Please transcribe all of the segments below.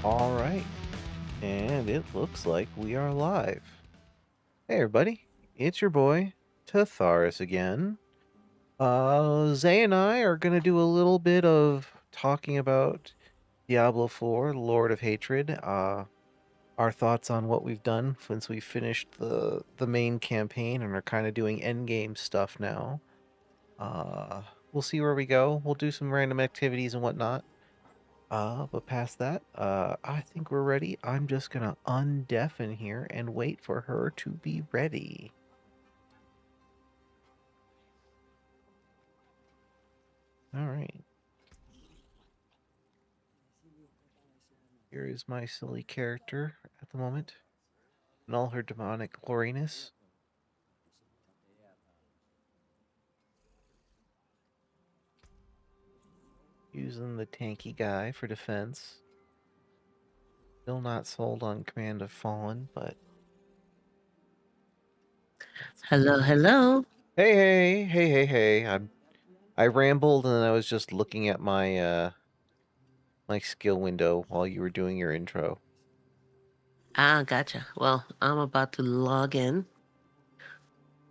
All right, and it looks like we are live. Hey, everybody, it's your boy Tatharis again. Zae and I are gonna do a little bit of talking about Diablo IV, Lord of Hatred. Our thoughts on what we've done since we finished the main campaign and are kind of doing endgame stuff now. Uh, we'll see where we go. We'll do some random activities and whatnot. But past that, I think we're ready. I'm just gonna undeafen here and wait for her to be ready. All right. Here is my silly character at the moment, and all her demonic gloriness. Using the tanky guy for defense. Still not sold on Command of Fallen, but Hello, hello. hey. I rambled and I was just looking at my skill window while you were doing your intro. Ah, gotcha. Well, I'm about to log in.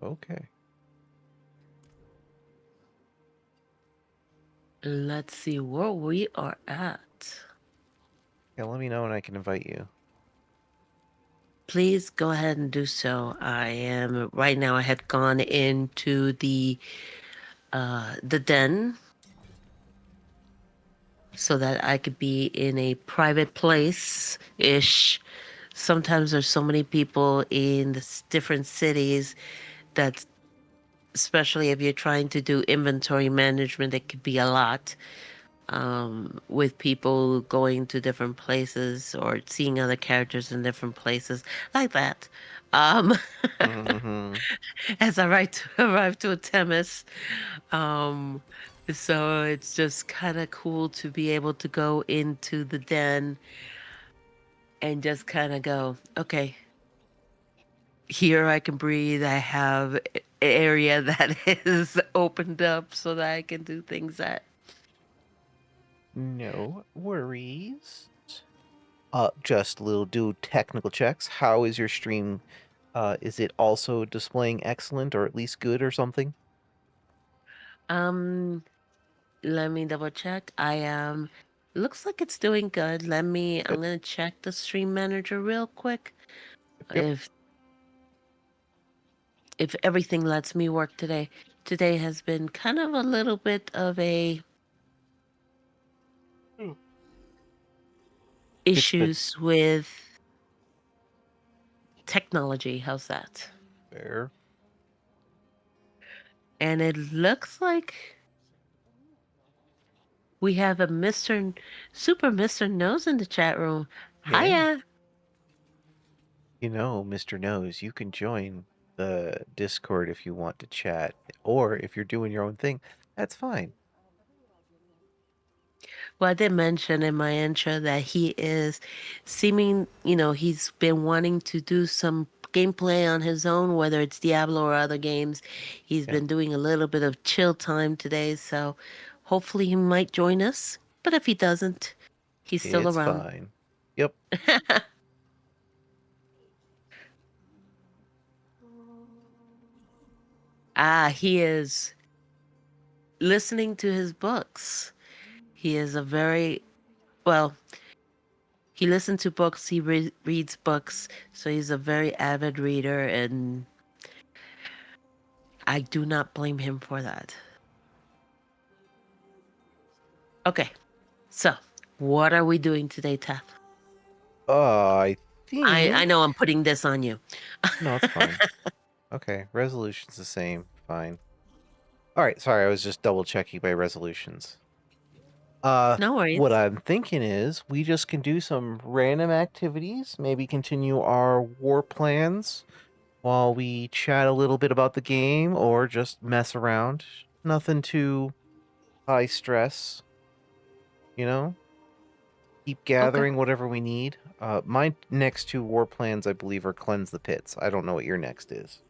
Okay. Let's see where we are at. Yeah, let me know when I can invite you. Please go ahead and do so. Right now I had gone into the den so that I could be in a private place-ish. Sometimes there's so many people in different cities that, especially if you're trying to do inventory management, it could be a lot. With people going to different places or seeing other characters in different places, like that. Um, Mm-hmm. as I arrive to a Temis. Um, so it's just kind of cool to be able to go into the den and just kind of go, okay, here I can breathe. I have an area that is opened up so that I can do things that. No worries. Just little do technical checks. How is your stream? Is it also displaying excellent or at least good or something? Um, Let me double check. Looks like it's doing good. I'm Good. gonna check the stream manager real quick. Yep. If if everything lets me work today. Today has been kind of a little bit of a Mm. It's been issues with technology. How's that? fair. And it looks like we have a Super Mr. Nose in the chat room. Yeah. Hiya. Mr. Nose, you can join the Discord if you want to chat, or if you're doing your own thing, that's fine. Well, I did mention in my intro that he's been wanting to do some gameplay on his own, whether it's Diablo or other games. He's Yeah, been doing a little bit of chill time today, so hopefully he might join us. But if he doesn't, he's still it's around. fine. Yep. He is listening to his books. He is a very, well, he listens to books, reads books, so he's a very avid reader, and I do not blame him for that. Okay, so what are we doing today, Teth? I I think. know I'm putting this on you. No, it's fine. Okay, resolution's the same. Fine. All right, sorry, I was just double checking my resolutions. No What worries. I'm thinking is we just can do some random activities, maybe continue our war plans while we chat a little bit about the game or just mess around. Nothing too high stress, you know? Keep Okay. gathering whatever we need. My next two war plans, I believe, are cleanse the pits. I don't know what your next is.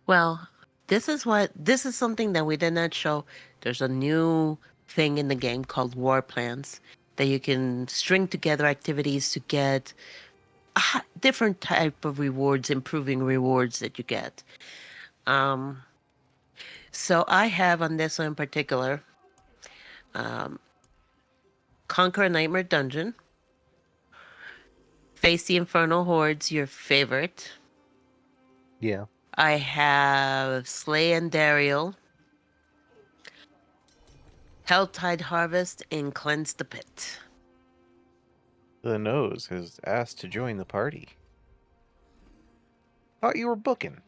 Well, this is something that we did not show. There's a new thing in the game called war plans that you can string together activities to get different type of rewards, improving rewards that you get. Um, so I have on this one in particular, um, Conquer a Nightmare Dungeon, Face the Infernal Hordes, your favorite. Yeah. I have Slay and Dariel, Helltide Harvest, and Cleanse the Pit. The nose has asked to join the party. Thought you were booking.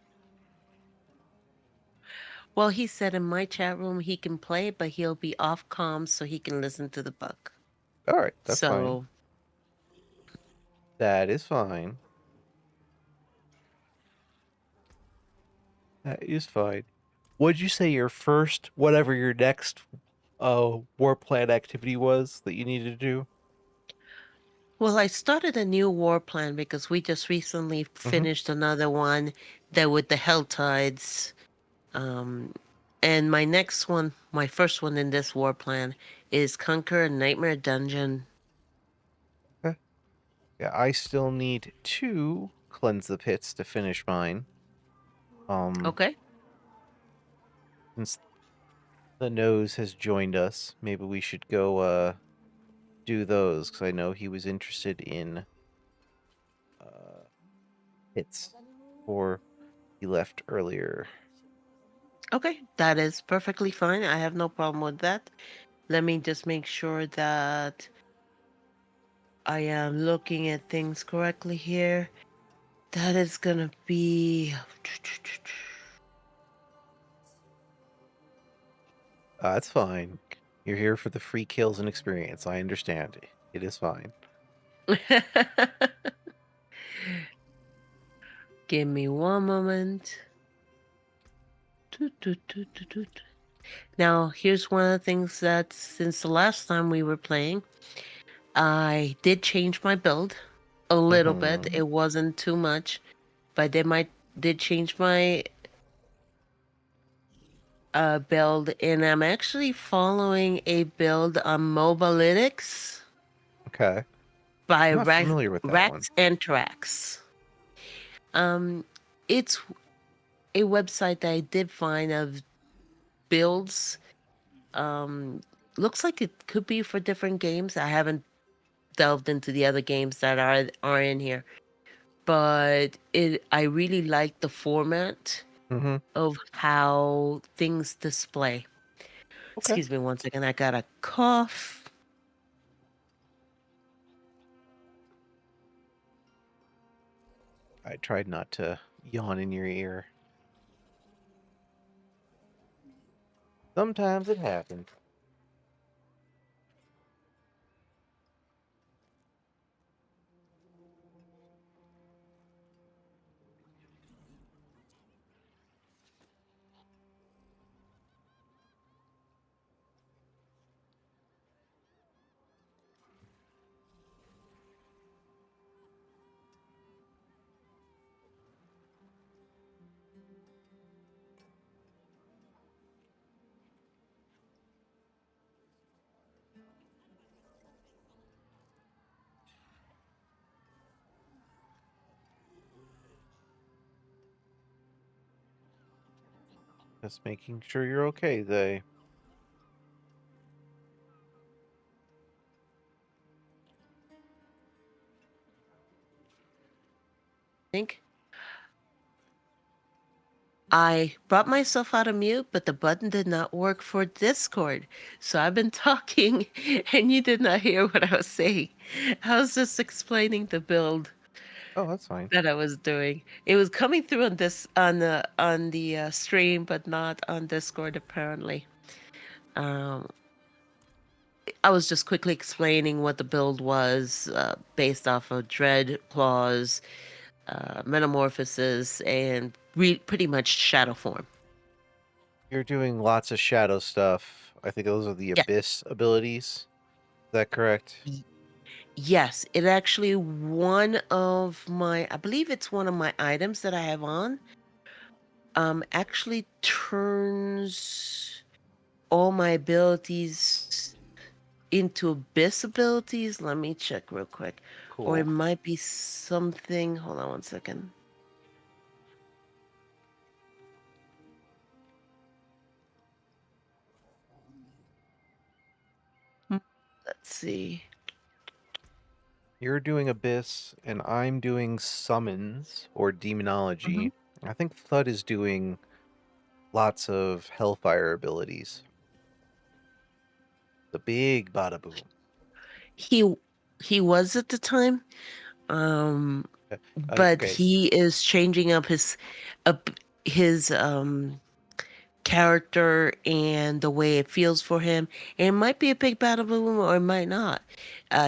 Well, he said in my chat room he can play, but he'll be off comms so he can listen to the book. All right, that's fine. So, That is fine. That is fine. Would you say your first, whatever your next war plan activity was that you needed to do? well, I started a new war plan because we just recently Mm-hmm. finished another one that with the Helltides. Um, and my next one, my first one in this war plan, is Conquer a Nightmare Dungeon. Okay. Yeah, I still need to cleanse the pits to finish mine. Um, Okay. since the nose has joined us, maybe we should go do those because I know he was interested in uh hits before he left earlier. Okay. That is perfectly fine. I have no problem with that. Let me just make sure that I am looking at things correctly here. That is gonna be. That's fine. You're here for the free kills and experience. I understand. It is fine. Give me one moment. Toot, toot, toot, toot, toot. Now, here's one of the things that since the last time we were playing, I did change my build a little bit. Mm-hmm. It wasn't too much, but did change my build, and I'm actually following a build on Mobalytics Okay. by I'm not familiar with that one. Rax and Trax. Um, it's a website that I did find of builds. Um, looks like it could be for different games. I haven't delved into the other games that are in here, but it I really like the format Mm-hmm. of how things display. Okay. Excuse me one second. I got a cough. I tried not to yawn in your ear. Sometimes it happens. Just making sure you're okay, they. Think I brought myself out of mute, but the button did not work for Discord. So I've been talking and you did not hear what I was saying. I was just explaining the build Oh, that's fine. that I was doing. It was coming through on this on the stream, but not on Discord apparently. Um, I was just quickly explaining what the build was based off of Dread Claws, Metamorphosis, and pretty much Shadow Form. You're doing lots of shadow stuff. I think those are the Yeah. abyss abilities. Is that correct? Yes, it actually one of my, I believe it's one of my items that I have on, actually turns all my abilities into abyss abilities. Let me check real quick. Or it Cool. might be something. Hold on one second. Hmm, let's see. You're doing Abyss, and I'm doing Summons or Hmm. Demonology. I think Thud is doing lots of Hellfire abilities. The big bada boom. He he was at the time, um, Uh, but okay, he is changing up up his character and the way it feels for him. And it might be a big battle boom or it might not.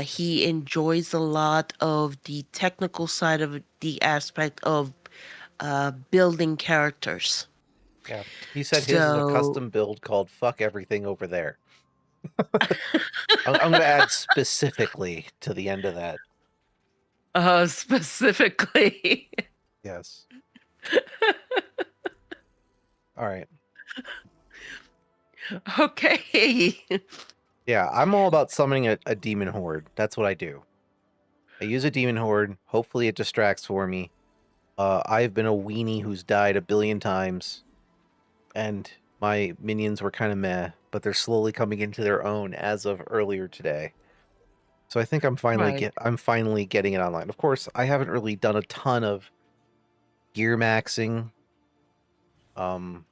He enjoys a lot of the technical side of the aspect of building characters. yeah. He said his is a So, custom build called "Fuck Everything Over There." I'm going to add specifically to the end of that. specifically, Yes. All right. okay. Yeah, I'm all about summoning a demon horde. That's what I do. I use a demon horde. Hopefully, it distracts for me. I've been a weenie who's died a billion times, and my minions were kind of meh, but they're slowly coming into their own as of earlier today. So I think Right. I'm finally getting it online. Of course, I haven't really done a ton of gear maxing. Um,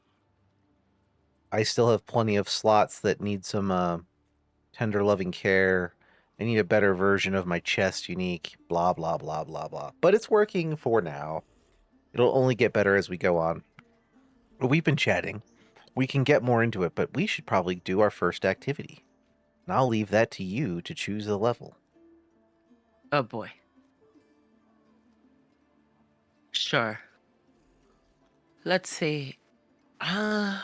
I still have plenty of slots that need some tender loving care. I need a better version of my chest unique. Blah blah blah blah blah. But it's working for now. It'll only get better as we go on. We've been chatting. We can get more into it, but we should probably do our first activity. And I'll leave that to you to choose the level. Oh boy. Sure. Let's see. Uh,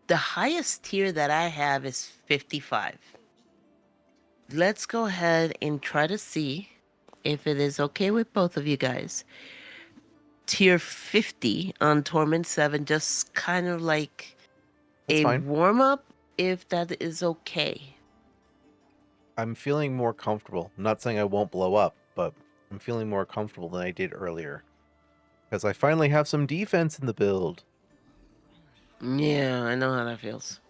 the highest tier that I have is 55. Let's go ahead and try to see if it is okay with both of you guys. Tier 50 on Torment 7, just kind of like That's a fine. warm up, if that is okay. I'm feeling more comfortable. I'm not saying I won't blow up, but I'm feeling more comfortable than I did earlier. Because I finally have some defense in the build. Yeah, I know how that feels.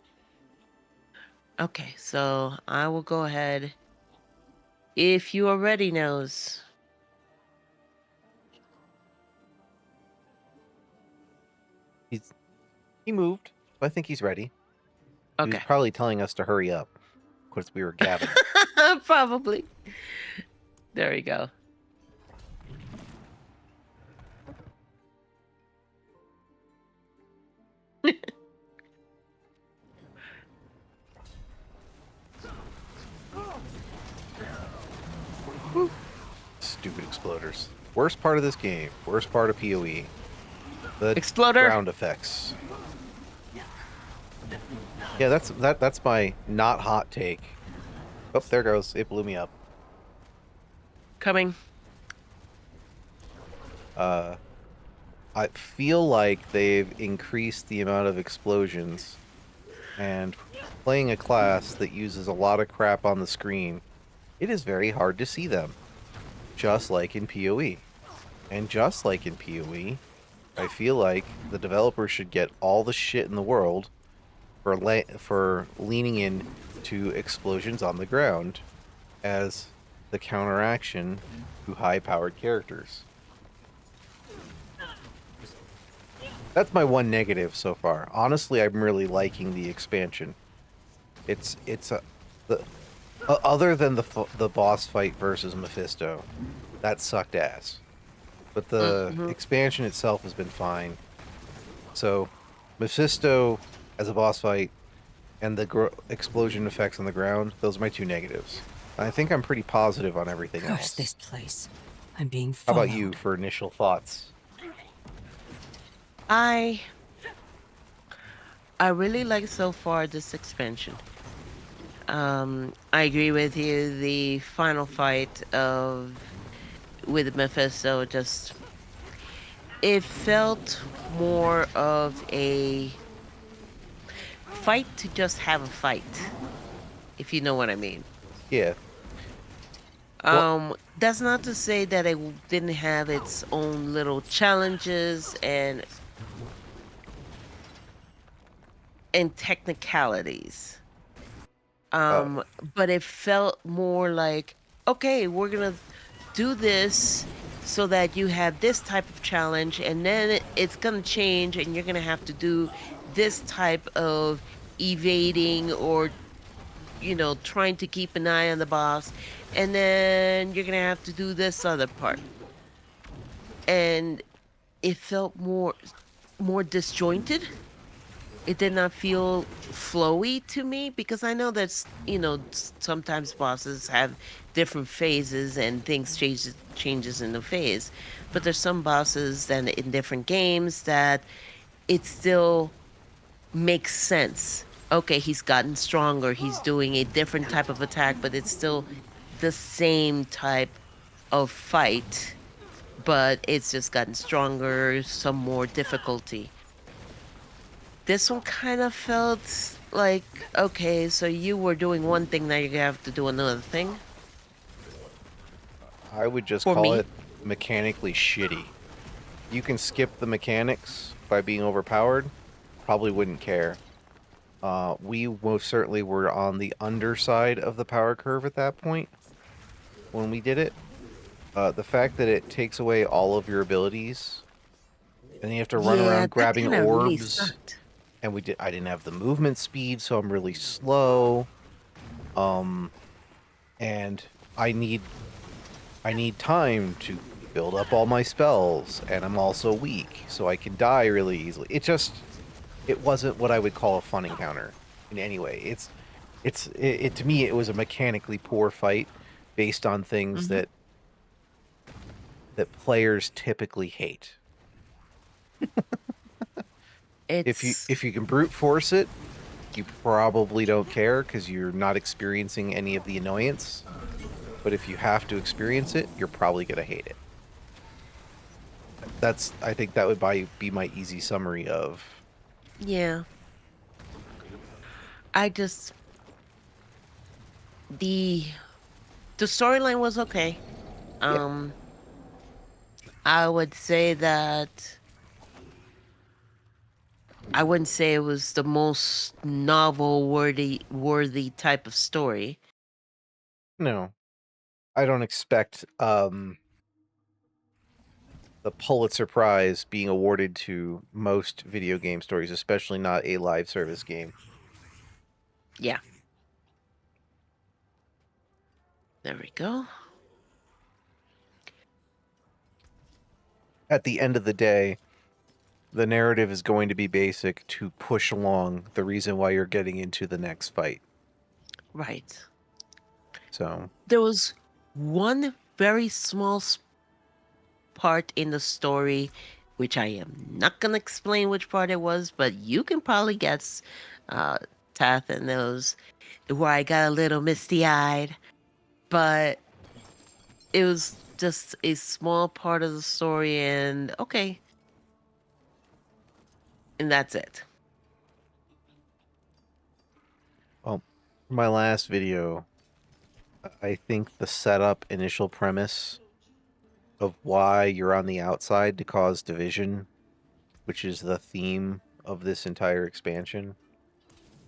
Okay, so I will go ahead. If you already knows. He's he moved. I think he's ready. He was Okay. probably telling us to hurry up. Of course, we were gabbing. Probably. There we go. Stupid exploders. Worst part of this game. Worst part of PoE. The Exploder. ground effects. Yeah, that's my not hot take. Oh, there goes. It blew me up. Coming. Uh, I feel like they've increased the amount of explosions, and playing a class that uses a lot of crap on the screen, it is very hard to see them, just like in PoE. And just like in PoE, I feel like the developers should get all the shit in the world for for leaning in to explosions on the ground as the counteraction to high-powered characters. That's my one negative so far. Honestly, I'm really liking the expansion. It's a the other than the boss fight versus Mephisto, that sucked ass. But the Hmm. expansion itself has been fine. So, Mephisto as a boss fight and the explosion effects on the ground, those are my two negatives. I think I'm pretty positive on everything Curse else. this place. I'm being How about you followed. for initial thoughts? I I really like so far this expansion. I agree with you. The final fight of with Mephisto just it felt more of a fight to just have a fight. if you know what I mean. Yeah. Well, That's not to say that it didn't have its own little challenges and technicalities. uh, But it felt more like, okay, we're gonna do this so that you have this type of challenge, and then it's gonna change, and you're gonna have to do this type of evading or trying to keep an eye on the boss, and then you're gonna have to do this other part. And it felt more disjointed. It did not feel flowy to me because I know that's sometimes bosses have different phases and things changes in the phase, but there's some bosses that in different games that it still makes sense. Okay, he's gotten stronger, he's doing a different type of attack, but it's still the same type of fight, but it's just gotten stronger, some more difficulty. This one kind of felt like, okay, so you were doing one thing, now you're gonna have to do another thing. I would just For call me, it mechanically shitty. You can skip the mechanics by being overpowered. Probably wouldn't care. We most certainly were on the underside of the power curve at that point when we did it. The fact that it takes away all of your abilities, and then you have to run yeah, around that grabbing kind of really orbs, sucked. and I didn't have the movement speed, so I'm really slow. Um, and I need time to build up all my spells, and I'm also weak, so I can die really easily. It wasn't what I would call a fun encounter in any way. It to me it was a mechanically poor fight based on things Hmm. that players typically hate. It's If you can brute force it, you probably don't care because you're not experiencing any of the annoyance. But if you have to experience it, you're probably gonna hate it. I think that would be my easy summary of. yeah. I just the the storyline was okay. Yeah. Um, I would say that I wouldn't say it was the most novel worthy type of story. No, I don't expect the Pulitzer Prize being awarded to most video game stories, especially not a live service game. Yeah, there we go. At the end of the day, the narrative is going to be basic to push along the reason why you're getting into the next fight. Right. So, There was one very small part in the story, which I am not gonna explain which part it was, but you can probably guess. Uh, Tath and those where I got a little misty eyed, but it was just a small part of the story, and okay, and that's it. well, my last video, I think the setup initial premise of why you're on the outside to cause division, which is the theme of this entire expansion.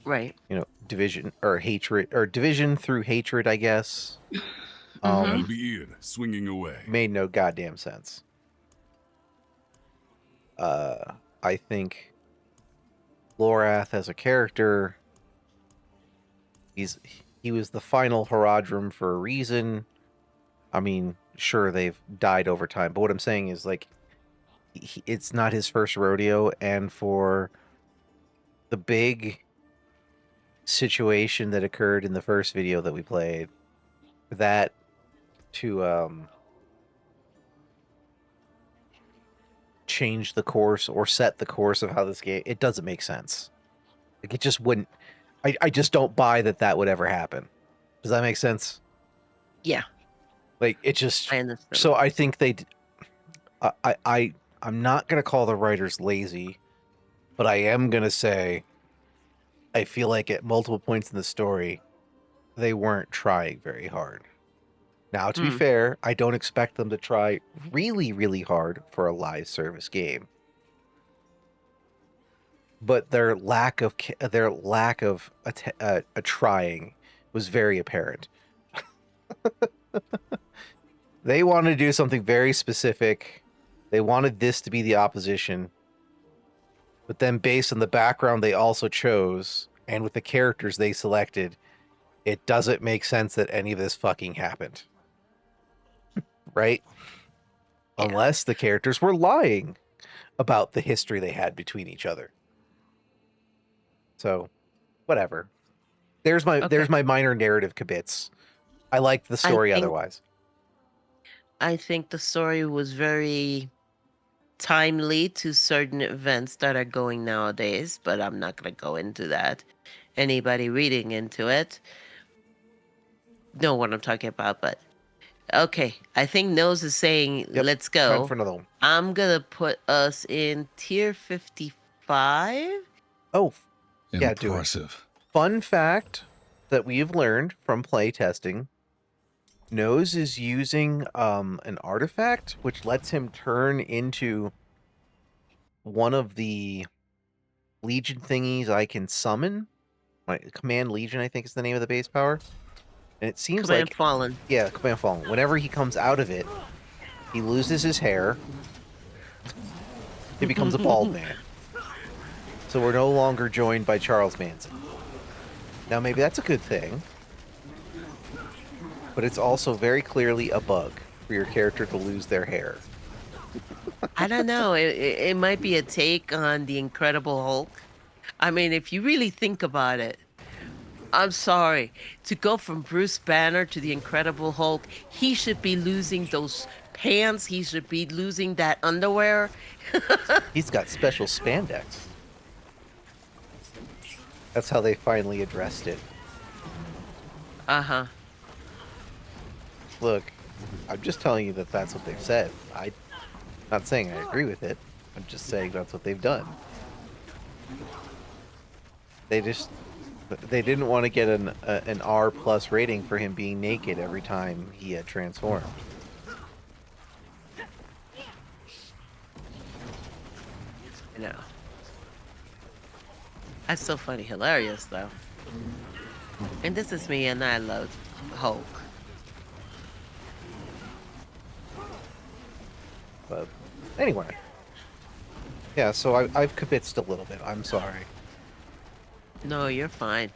Right. Division or hatred or division through hatred, I guess. Mm-hmm. I'll be in, swinging away. Made no goddamn sense. I think Lorath as a character, he's he was the final Haradrim for a reason. I mean, sure they've died over time, but what I'm saying is like it's not his first rodeo, and for the big situation that occurred in the first video that we played, that to change the course or set the course of how this game, it doesn't make sense. Like it just wouldn't. I just don't buy that that would ever happen. Does that make sense? Yeah, Like it just. I understand. So I think I'm not gonna call the writers lazy, but I am gonna say I feel like at multiple points in the story they weren't trying very hard. Now, to be Hmm. fair, I don't expect them to try really, really hard for a live service game. But their lack of trying was very apparent. They wanted to do something very specific. They wanted this to be the opposition. But then based on the background they also chose and with the characters they selected, it doesn't make sense that any of this fucking happened. Right? Yeah. Unless the characters were lying about the history they had between each other. So, whatever. There's Okay. my minor narrative kibitz. I liked the I story think otherwise. I think the story was very timely to certain events that are going nowadays, but I'm not going to go into that. Anybody reading into it know what I'm talking about, but okay. I think Nose is saying Yep. let's Time go. for another one. I'm going to put us in tier 55. Oh, yeah, do it. Impressive. Fun fact that we've learned from playtesting, Nose is using an artifact which lets him turn into one of the Legion thingies I can summon. My Command Legion, I think, is the name of the base power. And it seems Command like, Fallen. yeah, Command Fallen. Whenever he comes out of it, he loses his hair. He becomes a bald man. So we're no longer joined by Charles Manson. Now, maybe that's a good thing. But it's also very clearly a bug for your character to lose their hair. I don't know. It might be a take on the Incredible Hulk. I mean, if you really think about it, I'm sorry. To go from Bruce Banner to the Incredible Hulk, he should be losing those pants. He should be losing that underwear. He's got special spandex. That's how they finally addressed it. Uh-huh. Look, I'm just telling you that that's what they've said. I'm not saying I agree with it. I'm just saying that's what they've done. They didn't want to get an R plus rating for him being naked every time he had transformed. I know. That's so funny. Hilarious, though. And this is me, and I love Hulk. But anyway, yeah. So I've kibitzed a little bit. I'm sorry. No, you're fine.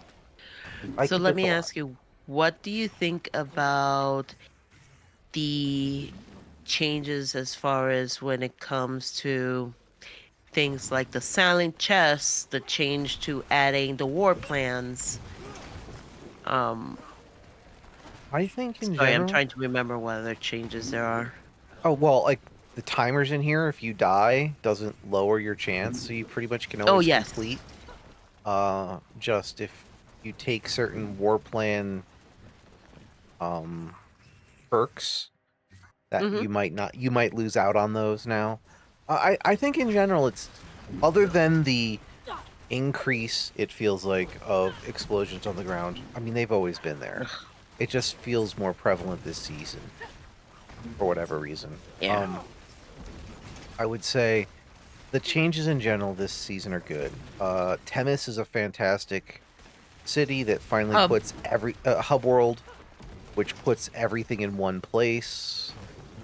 I So let kibitz me a lot. ask you, what do you think about the changes as far as when it comes to things like the silent chest, the change to adding the war plans? Um, I think in Sorry, I'm general. trying to remember what other changes there are. Oh well, like the timers in here. If you die, doesn't lower your chance, so you pretty much can Oh, always yes. complete. Just if you take certain war plan um perks that Mm-hmm. you might lose out on those now. I think in general it's other than the increase it feels like of explosions on the ground. I mean they've always been there. It just feels more prevalent this season for whatever reason. Yeah. I would say the changes in general this season are good. Temis is a fantastic city that finally Hub. puts every hub world, which puts everything in one place,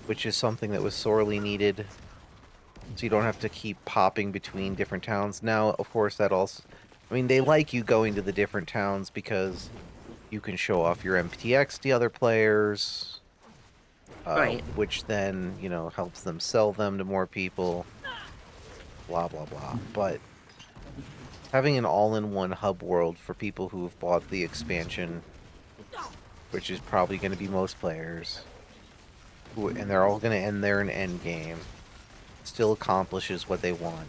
which is something that was sorely needed. So you don't have to keep popping between different towns. Now, of course, that also, I mean, they like you going to the different towns because you can show off your MTX to other players, Right. which then, helps them sell them to more people, blah, blah, blah. But having an all-in-one hub world for people who have bought the expansion, which is probably going to be most players, and they're all going to end there in Endgame, still accomplishes what they want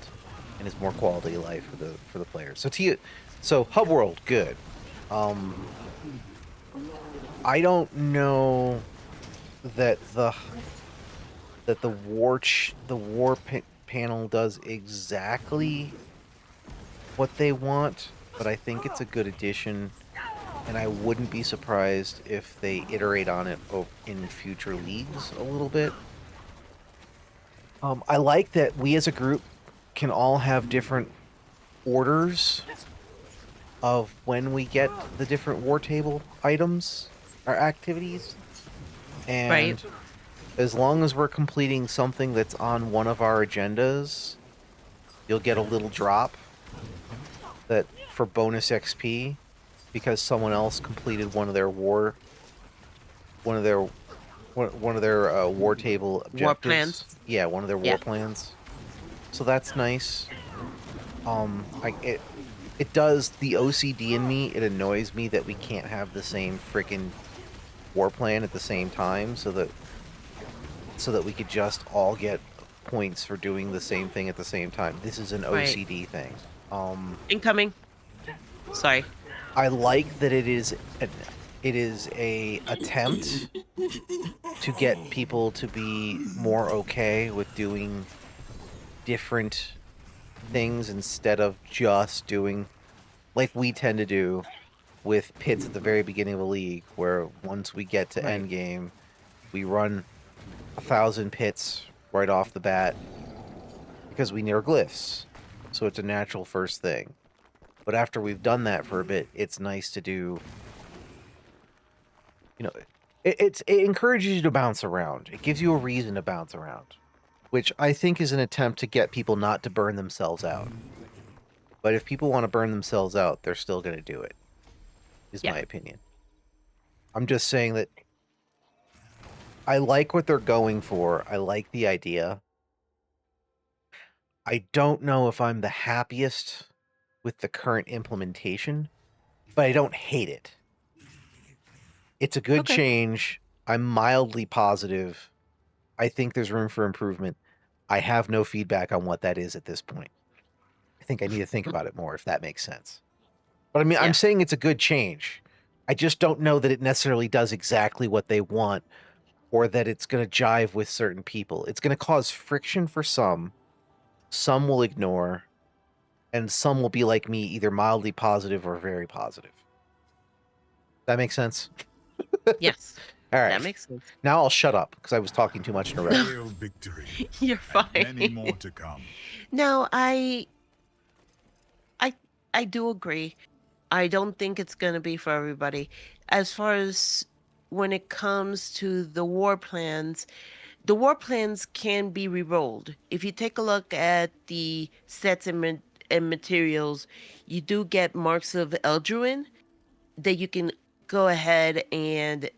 and is more quality of life for the players. So hub world, good. I don't know that the panel does exactly what they want, but I think it's a good addition and I wouldn't be surprised if they iterate on it in future leagues a little bit. I like that we as a group can all have different orders of when we get the different war table items or activities, Right. and as long as we're completing something that's on one of our agendas, you'll get a little drop that for bonus XP because someone else completed one of their one of their one of their war table War objectives. plans. Yeah, one of their Yeah. war plans. So that's nice. It does the OCD in me. It annoys me that we can't have the same freaking war plan at the same time, so that we could just all get points for doing the same thing at the same time. This is an Right. OCD thing. Incoming. Sorry. I like that it is a attempt to get people to be more okay with doing different things instead of just doing like we tend to do with pits at the very beginning of a league, where once we get to Right. Endgame, we run 1,000 pits right off the bat because we near glyphs. So it's a natural first thing. But after we've done that for a bit, it's nice to do, you know, it encourages you to bounce around. It gives you a reason to bounce around, which I think is an attempt to get people not to burn themselves out. But if people want to burn themselves out, they're still going to do it, is Yeah. my opinion. I'm just saying that I like what they're going for. I like the idea. I don't know if I'm the happiest with the current implementation, but I don't hate it. It's a good Okay. change. I'm mildly positive. I think there's room for improvement. I have no feedback on what that is at this point. I think I need to think about it more, if that makes sense. But I mean, I'm Yeah. saying it's a good change. I just don't know that it necessarily does exactly what they want, or that it's going to jive with certain people. It's going to cause friction for some will ignore, and some will be like me, either mildly positive or very positive. That makes sense? Yes. All That right. makes sense. Now I'll shut up because I was talking too much and interrupted. Hail victory, You're and fine. many more to come. No, I I do agree. I don't think it's going to be for everybody. As far as when it comes to the war plans can be re-rolled. If you take a look at the sets and materials, you do get marks of Elduin that you can go ahead and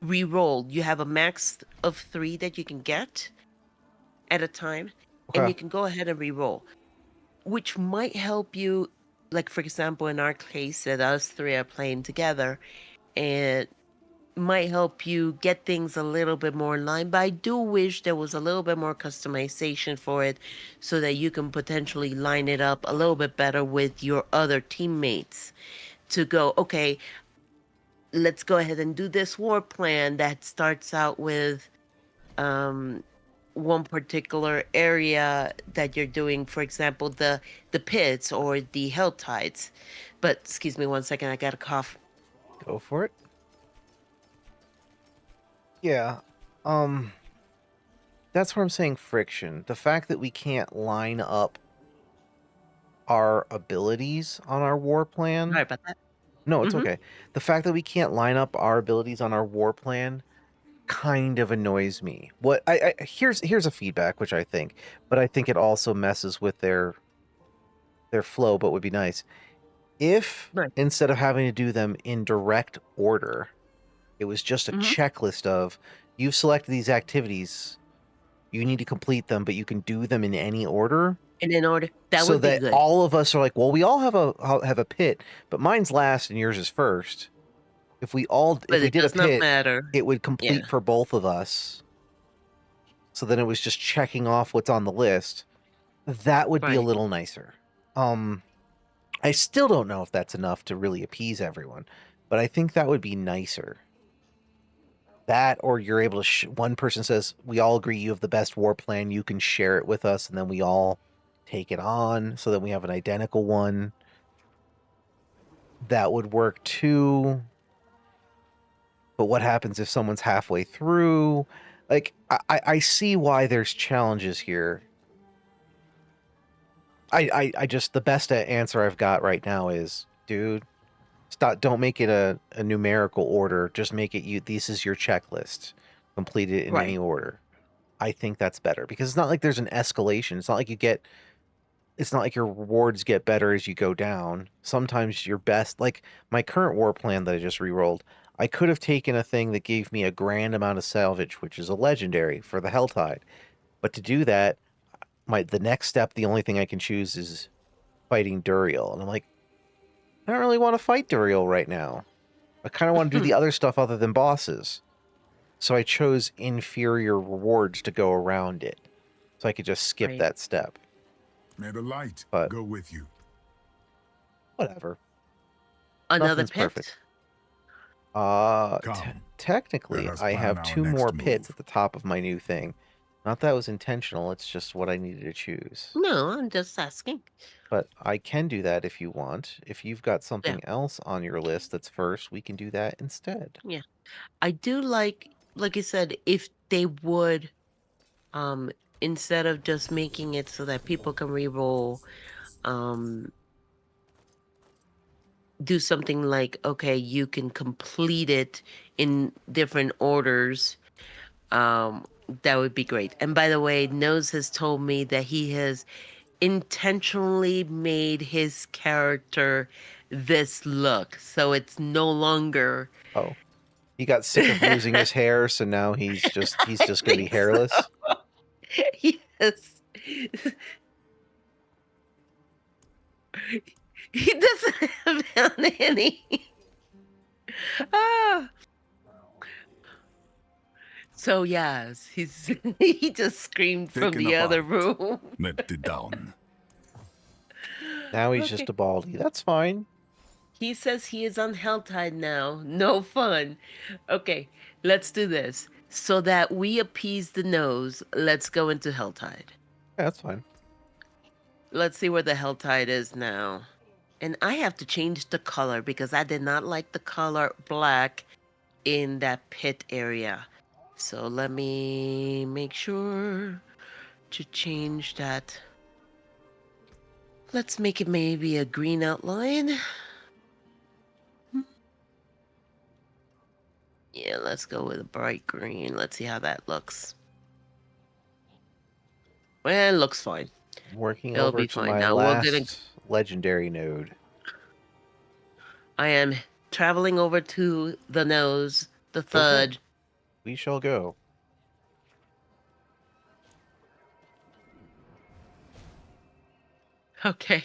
re-roll. You have a max of 3 that you can get at a time, and Okay. you can go ahead and re-roll, which might help you. Like, for example, in our case, that us three are playing together, and might help you get things a little bit more in line. But I do wish there was a little bit more customization for it so that you can potentially line it up a little bit better with your other teammates to go, okay, let's go ahead and do this war plan that starts out with um, one particular area that you're doing, for example, the pits or the hell tides. But excuse me one second, I got a cough. Go for it. Yeah. Um that's where I'm saying friction. The fact that we can't line up our abilities on our war plan. Sorry about that. No, it's Mm-hmm. okay. The fact that we can't line up our abilities on our war plan kind of annoys me. What I here's a feedback which I think, but I think it also messes with their flow, but would be nice. If Right. instead of having to do them in direct order, it was just a Mm-hmm. checklist of you've selected these activities, you need to complete them, but you can do them in any order. And in order, that So would be that good. all of us are like, well, we all have a pit, but mine's last and yours is first. If But we it did a does not pit, matter. it would Yeah. complete for both of us. So then it was just checking off what's on the list. That would be a Right. little nicer. Um, I still don't know if that's enough to really appease everyone, but I think that would be nicer. That, or you're able to, one person says, we all agree you have the best war plan, you can share it with us, and then we all take it on so that we have an identical one. that would work too. But what happens if someone's halfway through? Like, I see why there's challenges here. I just, the best answer I've got right now is, dude, stop, don't make it a numerical order. Just make it, this is your checklist. Complete it in any Right. order. I think that's better because it's not like there's an escalation. It's not like it's not like your rewards get better as you go down. Sometimes your best, like my current war plan that I just rerolled, I could have taken a thing that gave me a grand amount of salvage, which is a legendary for the Helltide. But to do that, the next step, the only thing I can choose is fighting Duriel. And I'm like, I don't really want to fight Duriel right now. I kind of want to do the other stuff other than bosses. So I chose inferior rewards to go around it. So I could just skip Right. that step. May the light But go with you. whatever. Another Nothing's pit? perfect. Come, Technically, let us I plan have our 2 next more pits move. at the top of my new thing. Not that was intentional, it's just what I needed to choose. No, I'm just asking. But I can do that if you want. If you've got Yeah. something else on your list that's first, we can do that instead. Yeah. I do like you said, if they would, um, instead of just making it so that people can reroll, um, do something like, okay, you can complete it in different orders. Um, that would be great. And by the way, Nose has told me that he has intentionally made his character this look. So it's no longer Oh, he got sick of losing his hair, so now he's just I gonna be think so. hairless. Yes. He doesn't have any. Ah. So yes, he's he just screamed from Taken the other apart. room. Let it down. Now he's just Okay. a baldy. That's fine. He says he is on Helltide now. No fun. Okay, let's do this. So that we appease the nose, let's go into Helltide. Yeah, that's fine. Let's see where the Helltide is now. And I have to change the color because I did not like the color black in that pit area. So let me make sure to change that. Let's make it maybe a green outline. Yeah, let's go with a bright green. Let's see how that looks. Well, it looks fine. Working It'll over be to fine. my Now we're gonna. last legendary node. I am traveling over to the nose, the Okay. third. We shall go. Okay.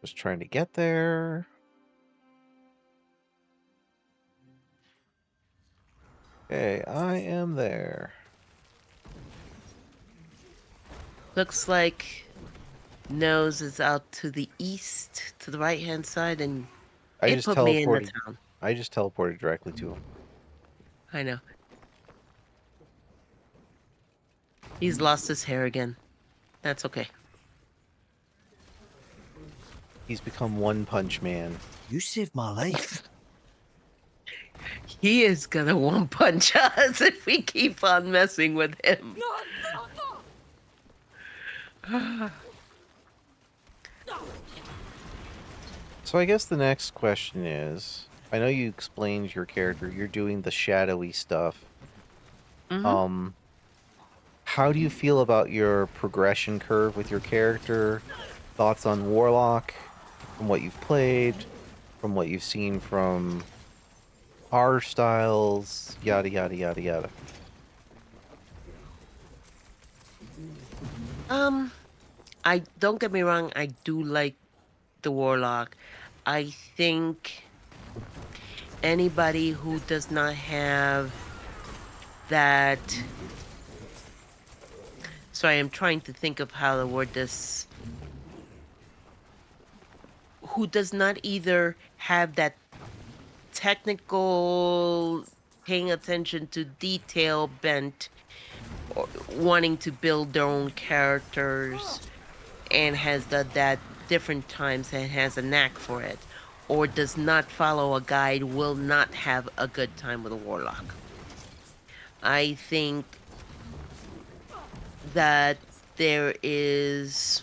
Just trying to get there. Okay, I am there. Looks like nose is out to the east, to the right hand side, and I it just put me in the teleported. town. I just teleported directly to him. I know. He's lost his hair again. That's okay. He's become One Punch Man. You saved my life. He is gonna one punch us if we keep on messing with him. So I guess the next question is, I know you explained your character. You're doing the shadowy stuff. Mm-hmm. How do you feel about your progression curve with your character? Thoughts on Warlock from what you've played, from what you've seen from our styles, yada yada yada yada. I don't get me wrong, I do like the Warlock. I think anybody who does not have that. Sorry, I'm trying to think of how to word this. Who does not either have that technical paying attention to detail bent or wanting to build their own characters and has that different times and has a knack for it, or does not follow a guide, will not have a good time with a warlock. I think that there is,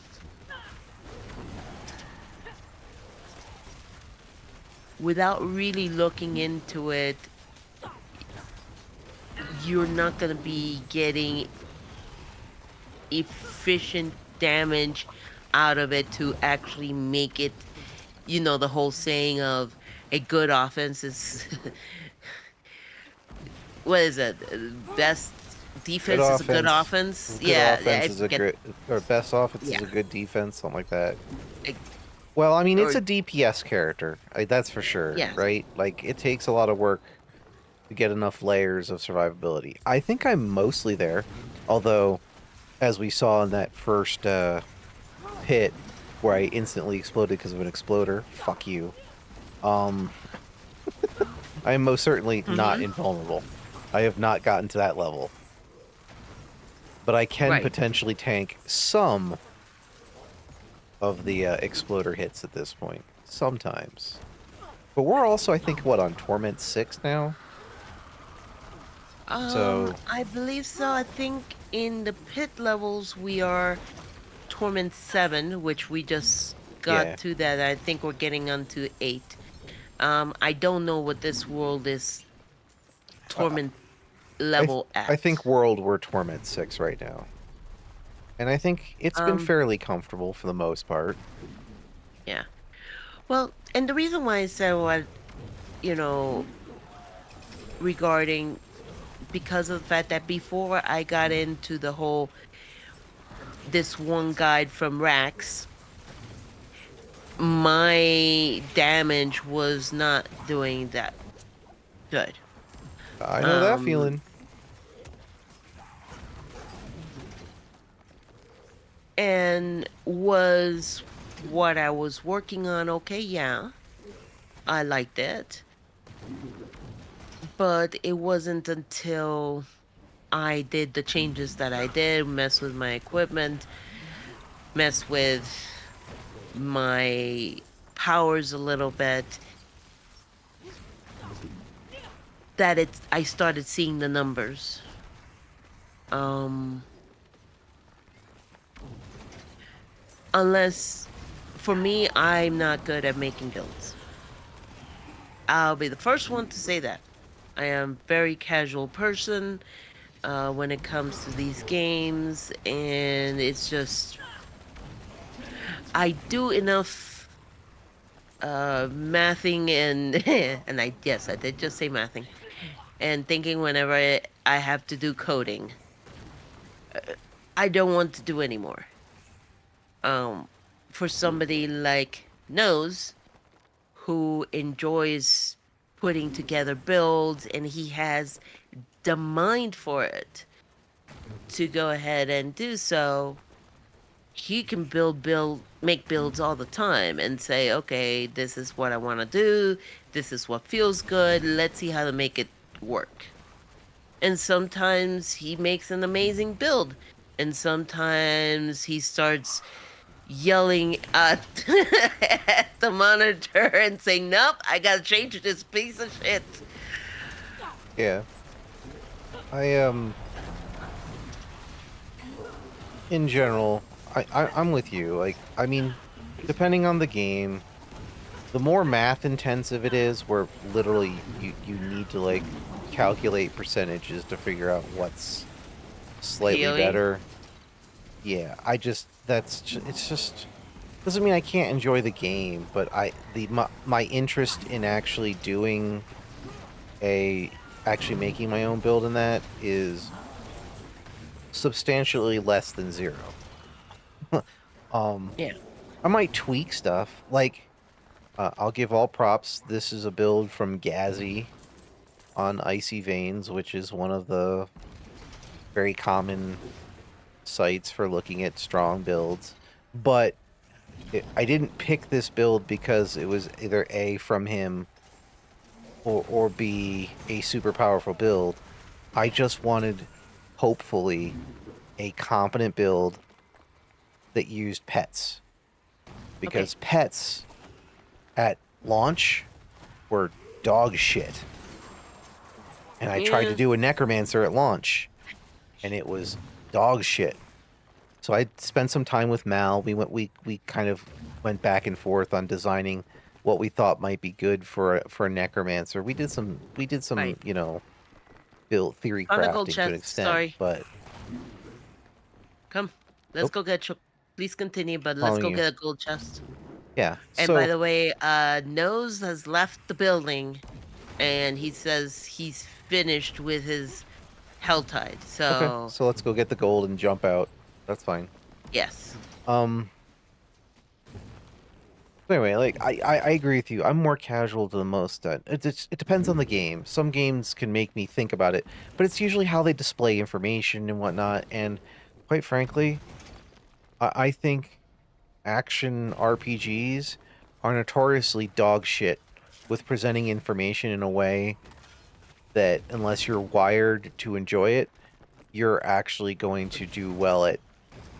without really looking into it, you're not going to be getting efficient damage out of it to actually make it, the whole saying of a good offense is what is it? Best Good defense is a good offense. offense. Good Yeah, offense I is a forget. good, or best offense Yeah, is a good defense, something like that. I- Well, I mean, it's or a DPS character, that's for sure, yeah. right? Like, it takes a lot of work to get enough layers of survivability. I think I'm mostly there, although, as we saw in that first pit where I instantly exploded because of an exploder, fuck you. Um, I am most certainly not Mm-hmm. invulnerable. I have not gotten to that level. But I can Right. potentially tank some of the exploder hits at this point. Sometimes. But we're also, I think, what, on Torment 6 now? So, I believe so. I think in the pit levels we are Torment 7, which we just got yeah. to that. I think we're getting onto 8. I don't know what this world is Uh, Torment level I at. think World we're Torment 6 right now. And I think it's been Um, fairly comfortable for the most part. yeah. Well, and the reason why I said what, you know, regarding, because of the fact that before I got into the whole this one guide from Rax, my damage was not doing that good. I know that Um, feeling. and was what I was working on okay? Yeah, I liked it. But it wasn't until I did the changes that I did, mess with my equipment, mess with my powers a little bit, that I started seeing the numbers. Um Unless, for me, I'm not good at making builds. I'll be the first one to say that. I am a very casual person when it comes to these games, and it's just I do enough mathing and and I yes, I did just say mathing and thinking whenever I have to do coding. I don't want to do anymore. Um, for somebody like Nose, who enjoys putting together builds and he has the mind for it to go ahead and do so, he can make builds all the time and say, okay, this is what I want to do, this is what feels good, let's see how to make it work. And sometimes he makes an amazing build, and sometimes he starts yelling at, at the monitor and saying, nope, I gotta change this piece of shit. Yeah. I, in general, I'm with you. Like, I mean, depending on the game, the more math intensive it is, where literally you need to, like, calculate percentages to figure out what's slightly PoE? better. Yeah, it's just doesn't mean I can't enjoy the game, but my interest in a actually making my own build in that is substantially less than zero. um, Yeah. I might tweak stuff. Like, I'll give all props. This is a build from Gazzy on Icy Veins, which is one of the very common sites for looking at strong builds. But I didn't pick this build because it was either A, from him, or B, a super powerful build. I just wanted, hopefully, a competent build that used pets. because pets at launch were dog shit. And I tried to Yeah. do a necromancer at launch, and it was dog shit. So I spent some time with Mal. We kind of went back and forth on designing what we thought might be good for a necromancer. We did some Right. build theory On the gold crafting to an chest. extent, Sorry. but Come. Let's oh, go get. Please continue, but let's following go you. get a gold chest. Yeah. And by So the way, Nose has left the building, and he says he's finished with his Helltide. okay, So so let's go get the gold and jump out. That's fine. yes. Um. So anyway, like I agree with you. I'm more casual than most. It depends on the game. Some games can make me think about it, but it's usually how they display information and whatnot. And quite frankly, I think action RPGs are notoriously dog shit with presenting information in a way that, unless you're wired to enjoy it, you're actually going to do well at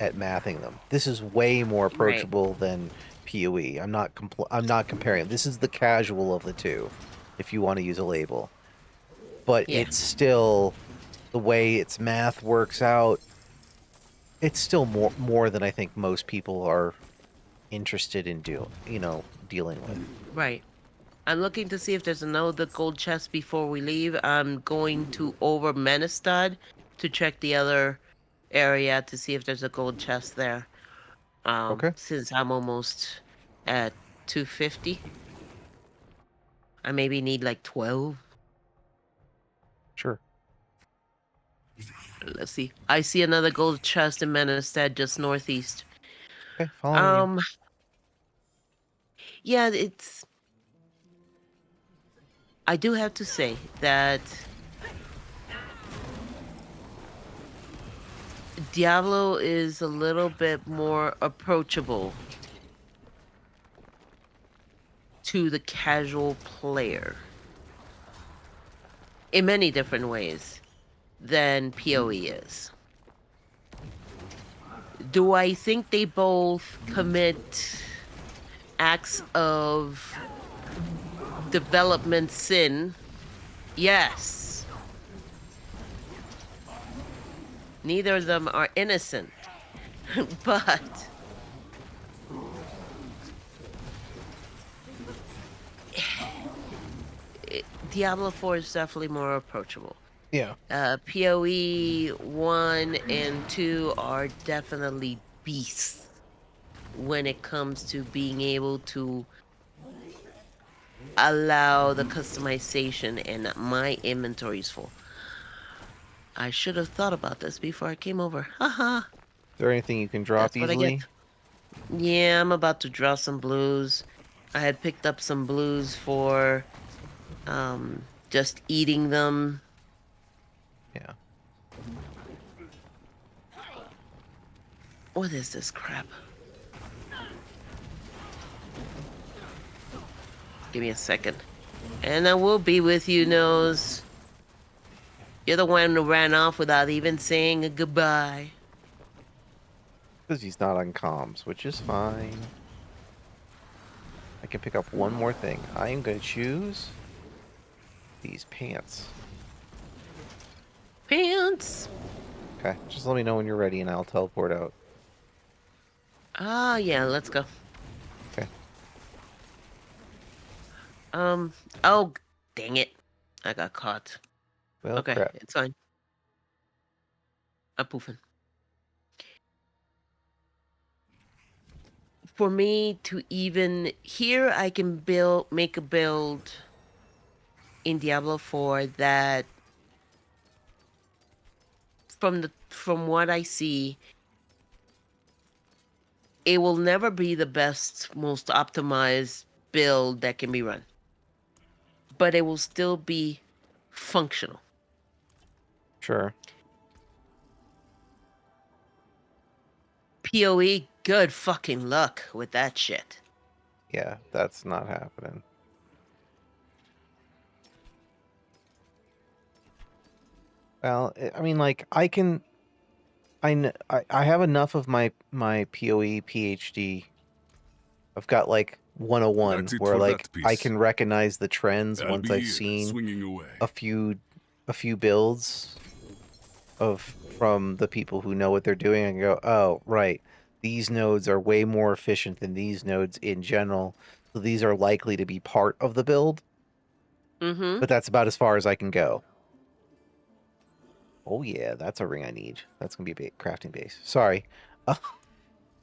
mathing them. This is way more Right. approachable than PoE. I'm not comparing. This is the casual of the two, if you want to use a label. But Yeah. it's still, the way its math works out, it's still more than I think most people are interested in dealing with. Right. I'm looking to see if there's another gold chest before we leave. I'm going to over Menestad to check the other area to see if there's a gold chest there. Okay, Since I'm almost at 250, I maybe need like 12. sure. Let's see. I see another gold chest in Menestad just northeast. Okay, following you. Um, yeah, it's. I do have to say that Diablo is a little bit more approachable to the casual player in many different ways than PoE is. Do I think they both commit acts of development sin? Yes. Neither of them are innocent. But Diablo 4 is definitely more approachable. Yeah, PoE 1 and 2 are definitely beasts when it comes to being able to allow the customization, and my inventory is full. I should have thought about this before I came over. Haha. is there anything you can drop That's what I get. easily? Yeah, I'm about to draw some blues. I had picked up some blues for just eating them. Yeah. What is this crap? Give me a second. And I will be with you, Nose. You're the one who ran off without even saying a goodbye. Because he's not on comms, which is fine. I can pick up one more thing. I am going to choose these pants. Pants! Okay, just let me know when you're ready and I'll teleport out. Ah, yeah, let's go. Okay. Oh, dang it. I got caught. Well, Okay, crap. it's fine. I'm poofing. For me to even here, I can make a build in Diablo 4 that, from what I see, it will never be the best, most optimized build that can be run, but it will still be functional. Sure. PoE, good fucking luck with that shit. Yeah, that's not happening. Well, I mean, like, I have enough of my PoE PhD I've got like 101 That's it where for like that I piece. can recognize the trends I'll once be I've here, seen swinging away. a few builds from the people who know what they're doing and go, oh, right. These nodes are way more efficient than these nodes in general. So these are likely to be part of the build, Mm-hmm. but that's about as far as I can go. Oh yeah, that's a ring I need. That's gonna be a crafting base. Sorry. I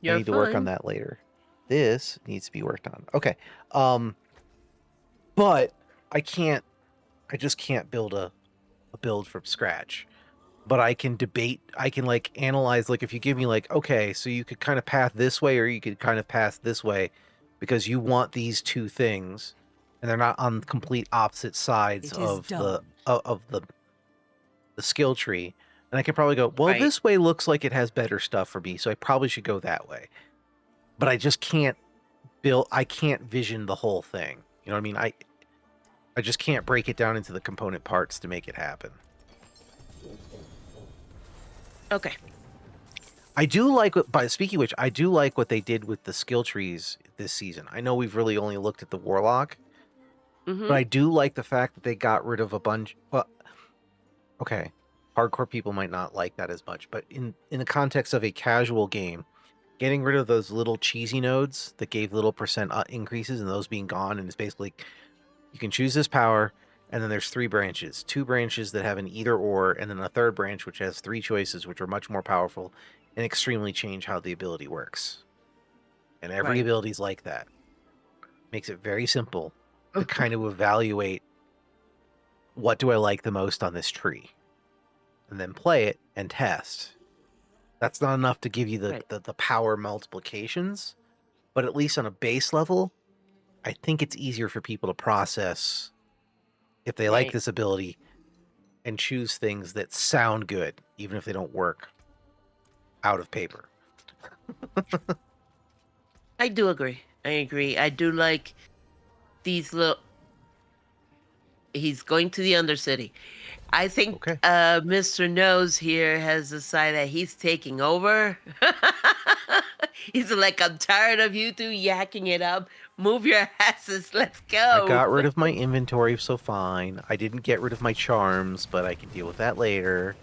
You're need to work on fine. that later. This needs to be worked on. Okay. But I just can't build a build from scratch. But I can debate, I can like analyze, like if you give me like, okay, so you could kind of path this way or you could kind of path this way because you want these two things and they're not on complete opposite sides It is of done. the skill tree. And I could probably go, well, Right. this way looks like it has better stuff for me, so I probably should go that way. But I just can't I can't vision the whole thing. You know what I mean? I just can't break it down into the component parts to make it happen. Okay. I do like what, by speaking of which, I do like what they did with the skill trees this season. I know we've really only looked at the Warlock, Mm-hmm. but I do like the fact that they got rid of a bunch. Well, okay, hardcore people might not like that as much, but in the context of a casual game, getting rid of those little cheesy nodes that gave little percent increases and those being gone, and it's basically you can choose this power, and then there's three branches, two branches that have an either or, and then a third branch which has three choices, which are much more powerful and extremely change how the ability works. And every Right. ability is like that. Makes it very simple to kind of evaluate what do I like the most on this tree, and then play it and test. That's not enough to give you Right. the power multiplications, but at least on a base level, I think it's easier for people to process if they like Right. this ability and choose things that sound good, even if they don't work out of paper. I do agree. I agree. I do like these little. He's going to the Undercity. I think Okay. Mr. Nose here has decided that he's taking over. He's like, I'm tired of you two yakking it up. Move your asses. Let's I go. got rid of my inventory, so fine. I didn't get rid of my charms, but I can deal with that later.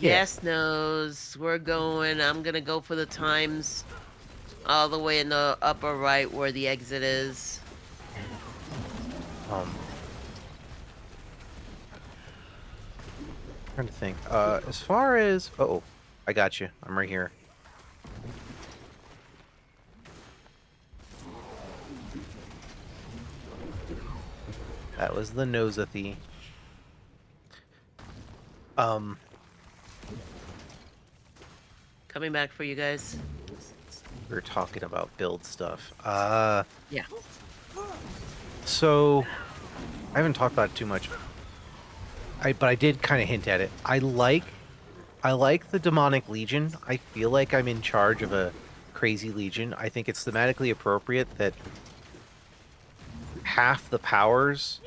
Yeah. Yes, Nose. We're going. I'm going to go for the times all the way in the upper right where the exit is. Um, trying to think. As far as oh, I got you. I'm right here. That was the Nosathy. Coming back for you guys. We were talking about build stuff. Yeah. So I haven't talked about it too much. But I did kind of hint at it. I like the demonic legion. I feel like I'm in charge of a crazy legion. I think it's thematically appropriate that half the powers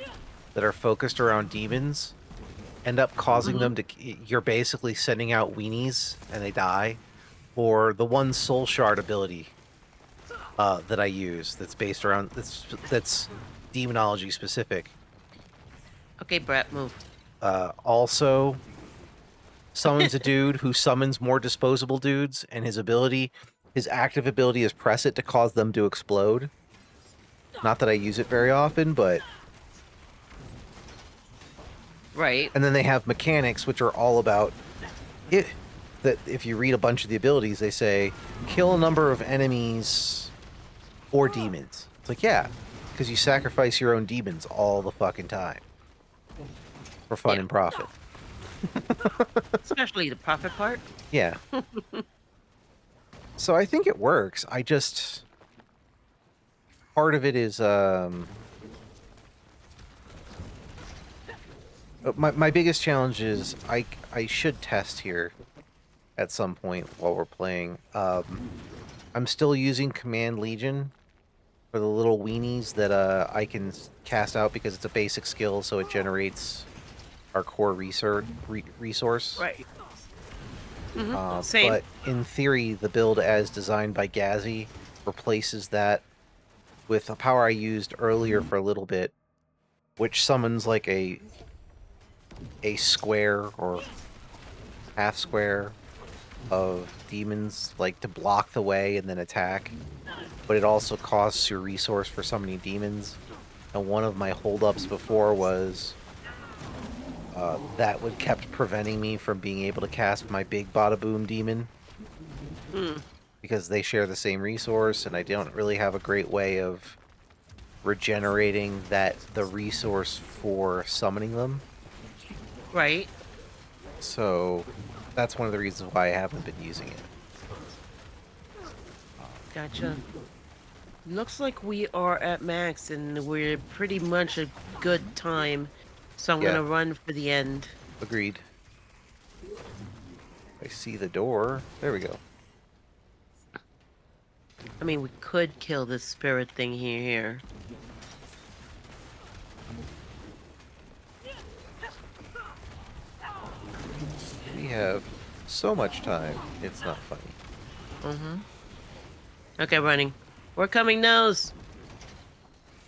that are focused around demons end up causing them to. You're basically sending out weenies and they die, or the one soul shard ability that I use that's based around that's demonology specific. Okay, Brett, move. Also summons a dude who summons more disposable dudes, and his active ability is press it to cause them to explode. Not that I use it very often, but Right. and then they have mechanics which are all about it. That if you read a bunch of the abilities, they say kill a number of enemies or demons. It's like, yeah, because you sacrifice your own demons all the fucking time for fun Yeah. and profit. Especially the profit part. Yeah. So I think it works. I just part of it is my biggest challenge is I should test here at some point while we're playing. I'm still using Command Legion for the little weenies that I can cast out because it's a basic skill, so it generates our core resource. Right. Same. But in theory, the build as designed by Gazzy replaces that with a power I used earlier for a little bit, which summons like a square or half square of demons, like to block the way and then attack. But it also costs your resource for summoning demons. And one of my holdups before was that would kept preventing me from being able to cast my big Bada Boom demon Mm, because they share the same resource, and I don't really have a great way of regenerating the resource for summoning them. right. So that's one of the reasons why I haven't been using it. Gotcha. Looks like we are at max and we're pretty much a good time. So I'm Yeah, gonna run for the end. agreed. I see the door. There we go. I mean, we could kill this spirit thing here. We have so much time. It's not funny. Mm-hmm. Okay, running. We're coming, nose.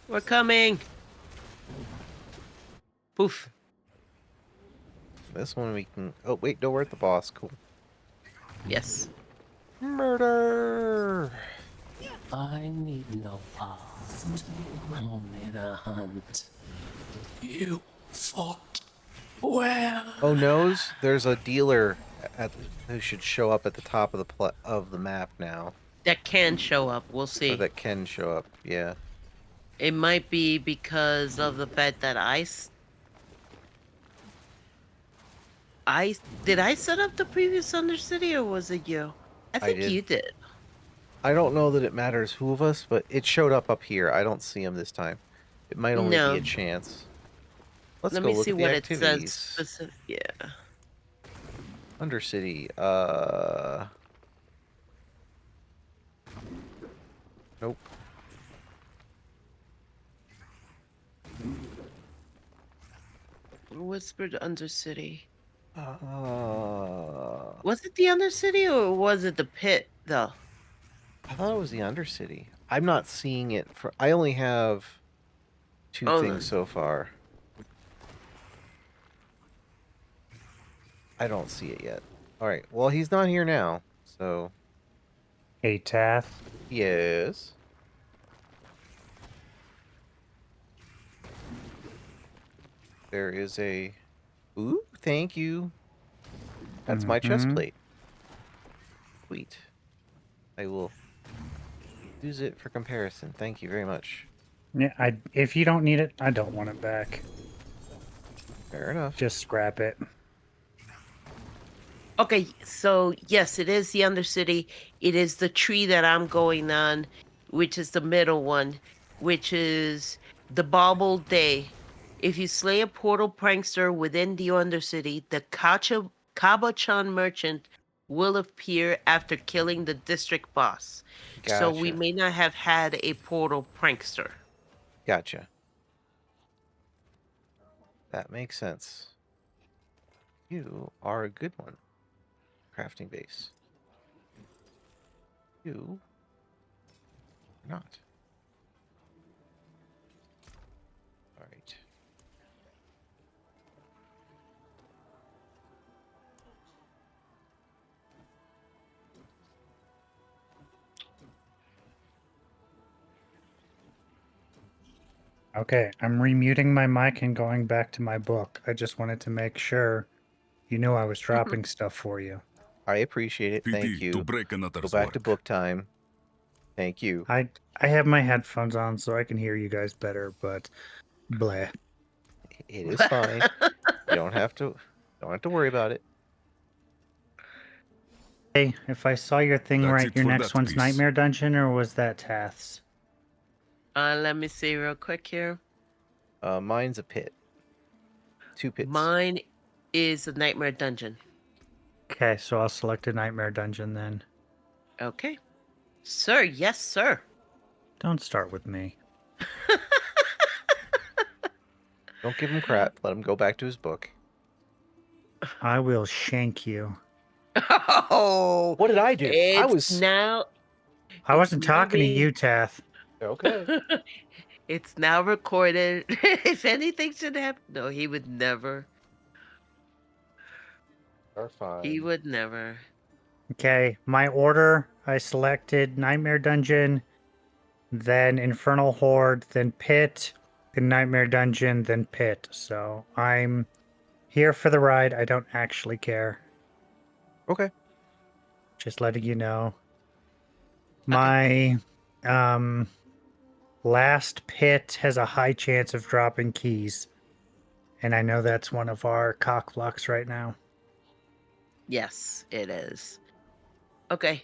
We're coming. Poof. This one we can... Oh, wait, no, we're at the boss. Cool. Yes. Murder! I need no past, only the hunt. You fought well. Oh, nose, there's a dealer who should show up at the top of the map now. That can show up. We'll Or see. that can show up, yeah. It might be because of the fact that did I set up the previous Undercity or was it you? I I think did. you did. I don't know that it matters who of us, but it showed up here. I don't see him this time. It might only be No. a chance. Let's Let go me look see at the what it says activities. specific. Yeah. Undercity, nope. Whispered Undercity. Uh, Was it the Undercity or was it the pit though? I thought it was the Undercity. I'm not seeing it for... I only have two Oh things no. so far. I don't see it yet. Alright, well, he's not here now, so... Hey, Tath. Yes. There is a... Ooh, thank you. That's my chest Mhm. plate. Sweet. I will use it for comparison. Thank you very much. Yeah, if you don't need it, I don't want it back. Fair enough. Just scrap it. Okay, so yes, it is the Undercity. It is the tree that I'm going on, which is the middle one, which is the Bauble Day. If you slay a portal prankster within the Undercity, the Kabachan merchant will appear after killing the district boss. So we Gotcha. may not have had a portal prankster. Gotcha. That makes sense. You are a good one. Crafting base. You are not. Alright. Okay, I'm remuting my mic and going back to my book. I just wanted to make sure you knew I was dropping stuff for you. I appreciate it. Thank Pity to you. break Go another's back to work. book time. Thank you. I have my headphones on so I can hear you guys better, but bleh. It is fine. You don't have to worry about it. Hey, if I saw your thing That's right, it your for next that one's piece. Nightmare Dungeon, or was that Tath's? Let me see real quick here. Mine's a pit. 2 pits. Mine is a Nightmare Dungeon. Okay, so I'll select a Nightmare Dungeon then. Okay. Sir, yes, sir. Don't start with me. Don't give him crap. Let him go back to his book. I will shank you. Oh, What did I do? I it's was now. I It's wasn't now talking to being. you, Tath. okay. It's now recorded. If anything should happen, no, he would never. Are He fine. would never. Okay, my order, I selected Nightmare Dungeon, then Infernal Horde, then Pit, then Nightmare Dungeon, then Pit. So I'm here for the ride. I don't actually care. Okay. Just letting you know. Okay. My um last pit has a high chance of dropping keys. And I know that's one of our cock blocks right now. Yes, it is. Okay.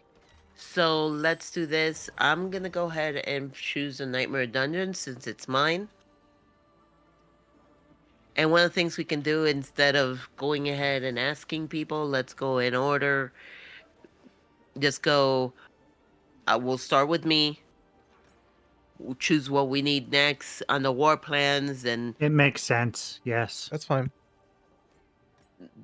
So let's do this. I'm gonna go ahead and choose a Nightmare Dungeon since it's mine. And one of the things we can do instead of going ahead and asking people, let's go in order. Just go. We'll start with me. We'll choose what we need next on the war plans, and It makes sense, yes. That's fine.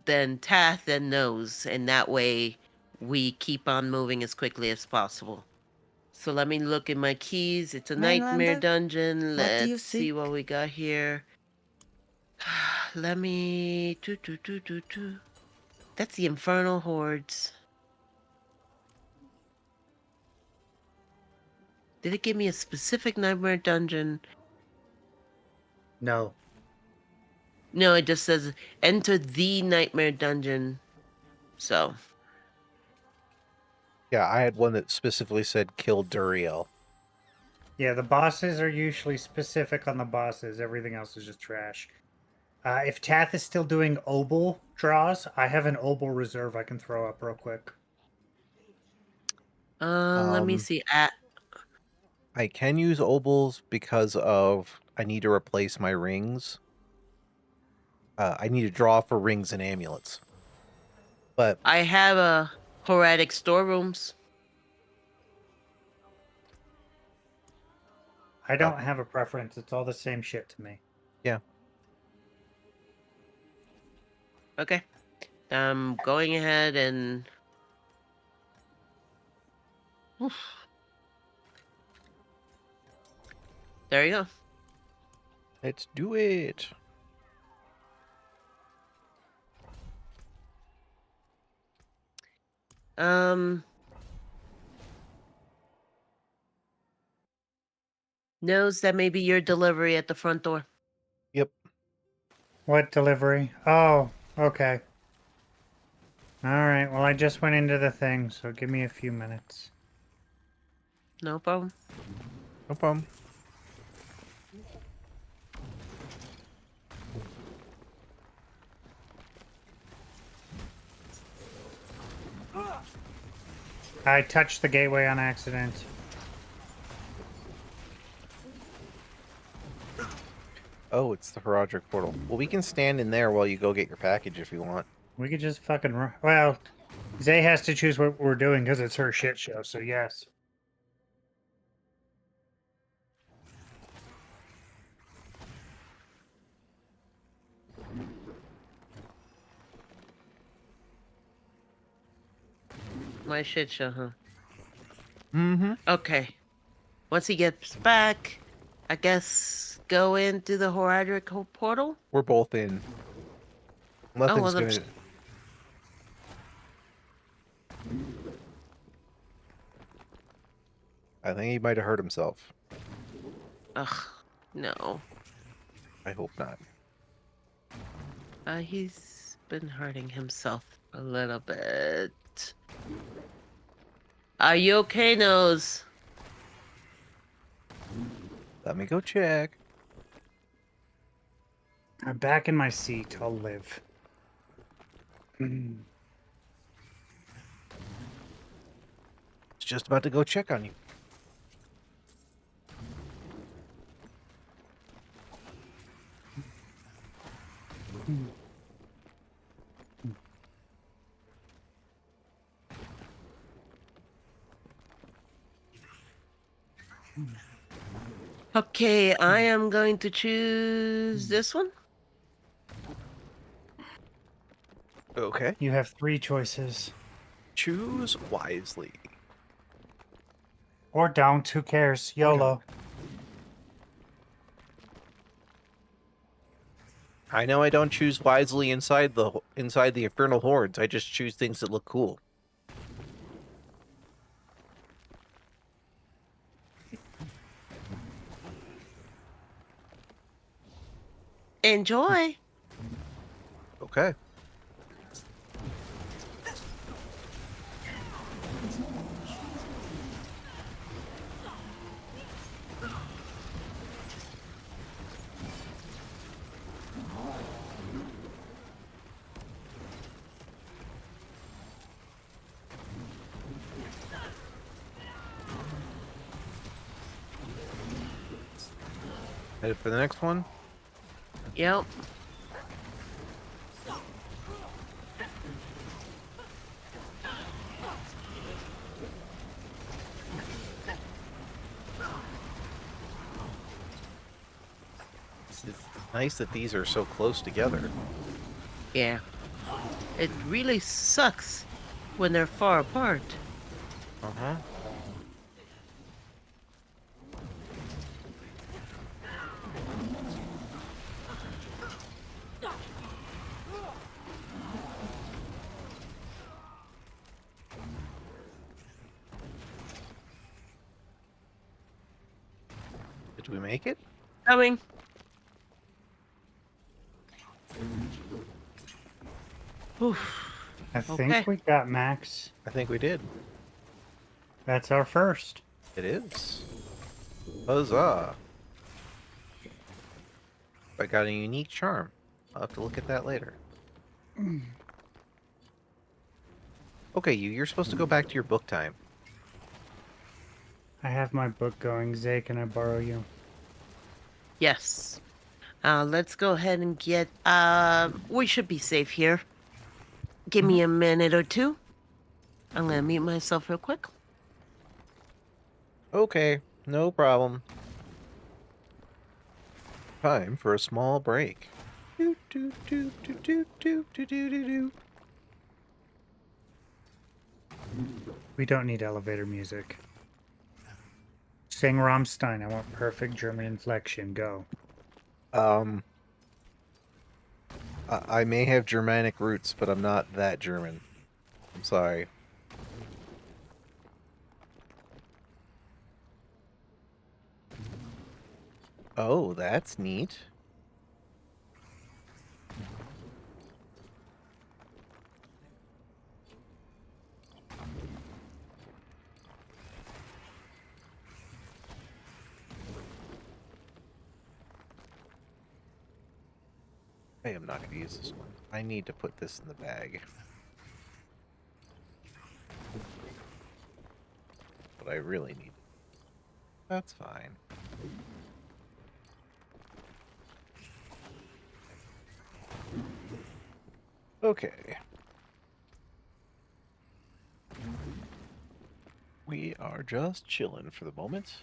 then Tath, then Nose, and that way we keep on moving as quickly as possible. So let me look at my keys. It's a Nightmare Mainlander, Dungeon. what do you Let's see seek? what we got here. Let me. That's the Infernal Hordes. Did it give me a specific Nightmare Dungeon? No. No, it just says enter the Nightmare Dungeon. So, Yeah, I had one that specifically said kill Duriel. Yeah, the bosses are usually specific on the bosses. Everything else is just trash. If Tath is still doing Obel draws, I have an Obel reserve I can throw up real quick. let me Um, see. I can use obols because of I need to replace my rings. I need to draw for rings and amulets. But I have a Horadic storerooms. I uh, don't have a preference. It's all the same shit to me. yeah, Okay. I'm going ahead and. Oof. There you go. let's do it. Um, knows that may be your delivery at the front door. Yep. What delivery? Oh, okay. Alright, well, I just went into the thing, so give me a few minutes. No problem. No problem. I touched the gateway on accident. Oh, it's the Herodric portal. Well, we can stand in there while you go get your package if you want. We could just fucking well, Zay has to choose what we're doing because it's her shit show, so yes. My shit show, huh? Mm-hmm. Okay. Once he gets back, I guess go into the Horadric portal? We're both in. Oh, well, Nothing's gonna. I think he might have hurt himself. ugh, no. I hope not. He's been hurting himself a little bit. Are you okay, Nose? Let me go check. I'm back in my seat. I'll live. It's just about to go check on you. Okay, I am going to choose this one. Okay. You have 3 choices. Choose wisely. Or don't. Who cares? YOLO. I know I don't choose wisely inside the infernal hordes. I just choose things that look cool. Enjoy. Okay. Headed for the next one. Yep. It's nice that these are so close together. Yeah. It really sucks when they're far apart. Uh-huh. Did we make it? Coming. Oof. I think Okay. we got Max. I think we did. That's our first. It is. Huzzah. I got a unique charm. I'll have to look at that later. Okay, you're supposed to go back to your book time. I have my book going. Zay, can I borrow you? Yes. Let's go ahead and get. We should be safe here. Give me a minute or two. I'm gonna mute myself real quick. Okay, no problem. Time for a small break. Do, do, do, do, do, do, do, do, do, do. We don't need elevator music. Sing Rammstein. I want perfect German inflection. Go. I may have Germanic roots, but I'm not that German. I'm sorry. Oh, that's neat. I am not going to use this one. I need to put this in the bag. But I really need. That's fine. Okay. We are just chilling for the moment.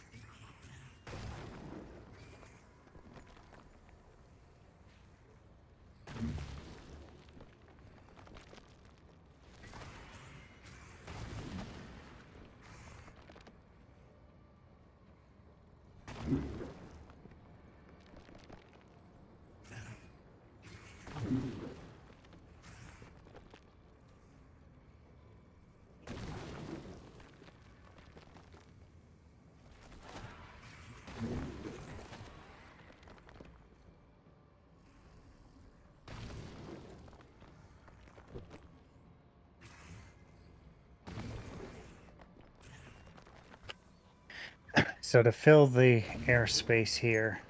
So to fill the airspace here,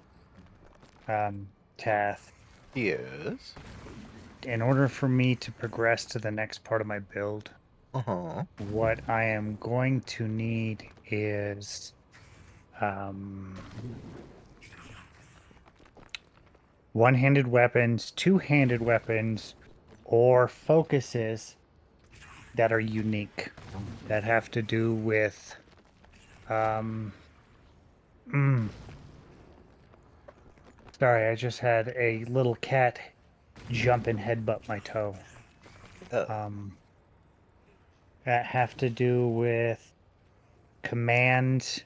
Tath, Yes. in order for me to progress to the next part of my build, Uh-huh. what I am going to need is one-handed weapons, two-handed weapons, or focuses that are unique, that have to do with sorry, I just had a little cat jump and headbutt my toe. Oh. that have to do with command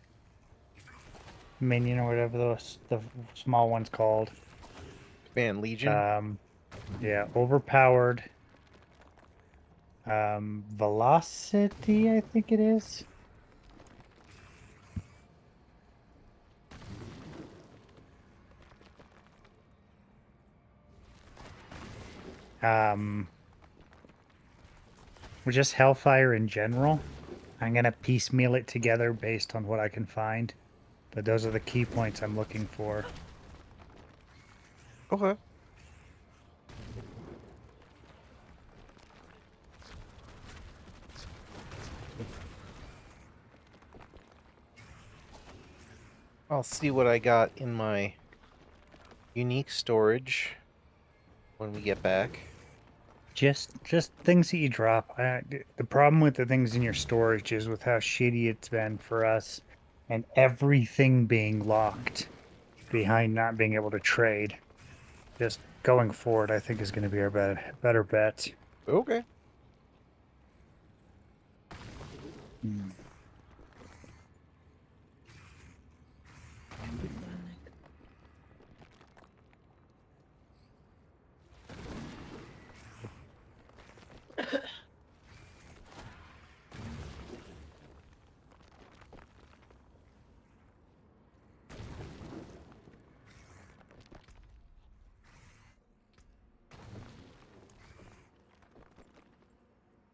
minion or whatever the small one's called. Command Legion. Yeah, overpowered. Velocity, I think it is. Or just Hellfire in general. I'm gonna piecemeal it together based on what I can find, but those are the key points I'm looking for. Okay. I'll see what I got in my unique storage when we get back. Just things that you drop. The problem with the things in your storage is with how shitty it's been for us, and everything being locked behind not being able to trade. Just going forward, I think is going to be our better bet. Okay. Hmm.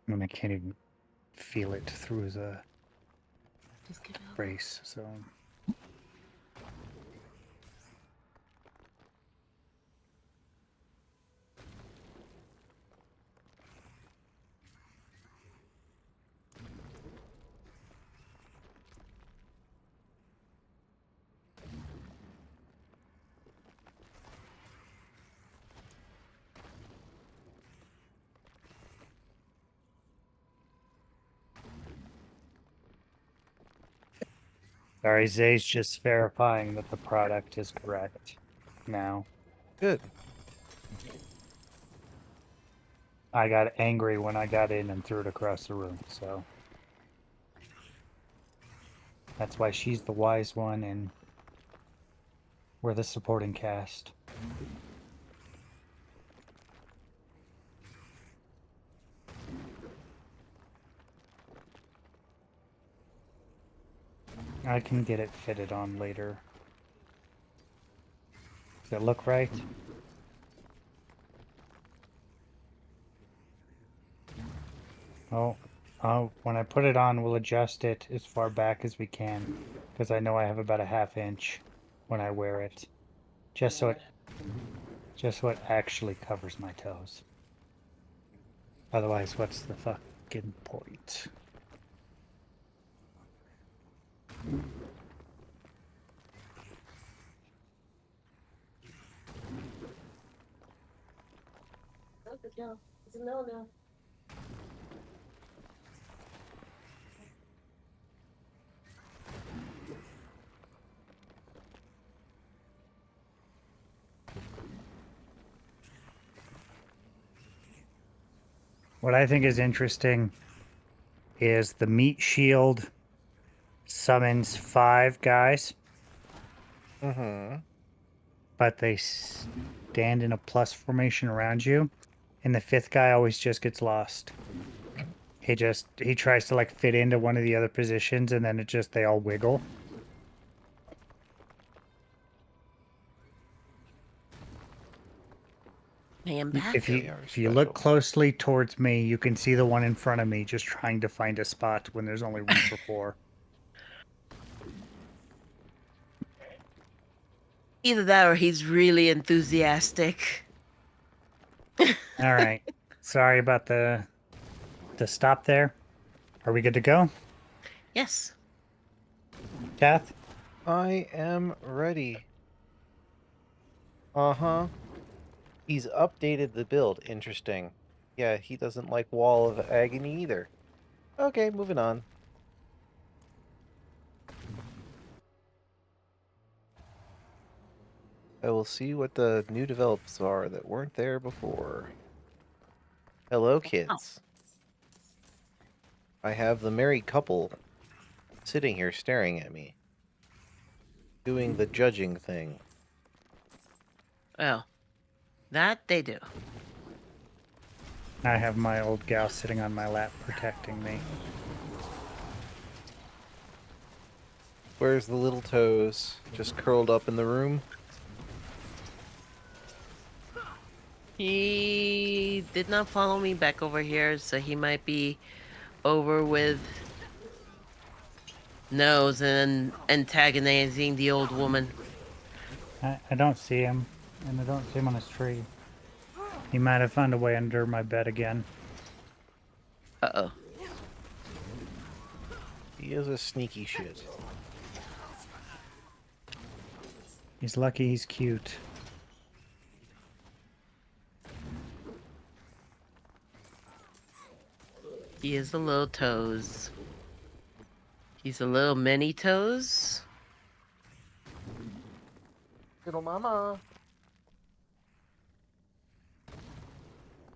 I mean, I can't even feel it through the Just get out. brace, so. Sorry, Zay's just verifying that the product is correct now. Good. I got angry when I got in and threw it across the room, so. That's why she's the wise one and we're the supporting cast. I can get it fitted on later. Does it look right? Oh, when I put it on, we'll adjust it as far back as we can, because I know I have about a ½ inch when I wear it, just so it actually covers my toes. Otherwise, what's the fucking point? No, it's a no. What I think is interesting is the meat shield summons 5 guys, Mm-hmm. but they stand in a plus formation around you, and the 5th guy always just gets lost. He tries to like fit into one of the other positions, and then they all wiggle. I am If back. They you are if you look special. closely towards me, you can see the one in front of me just trying to find a spot when there's only room for 4. Either that or he's really enthusiastic. All right. Sorry about the stop there. Are we good to go? Yes. Kath? I am ready. Uh-huh. He's updated the build. Interesting. Yeah, he doesn't like Wall of Agony either. Okay, moving on. I will see what the new develops are that weren't there before. Hello, Oh, kids. I have the married couple sitting here staring at me, doing the judging thing. Well, that they do. I have my old gal sitting on my lap protecting me. Where's the little toes? Just curled up in the room? He did not follow me back over here, so he might be over with Nose and antagonizing the old woman. I don't see him, and I don't see him on his tree. He might have found a way under my bed again. Uh-oh. He is a sneaky shit. He's lucky he's cute. He is a little toes. He's a little mini toes. Little mama.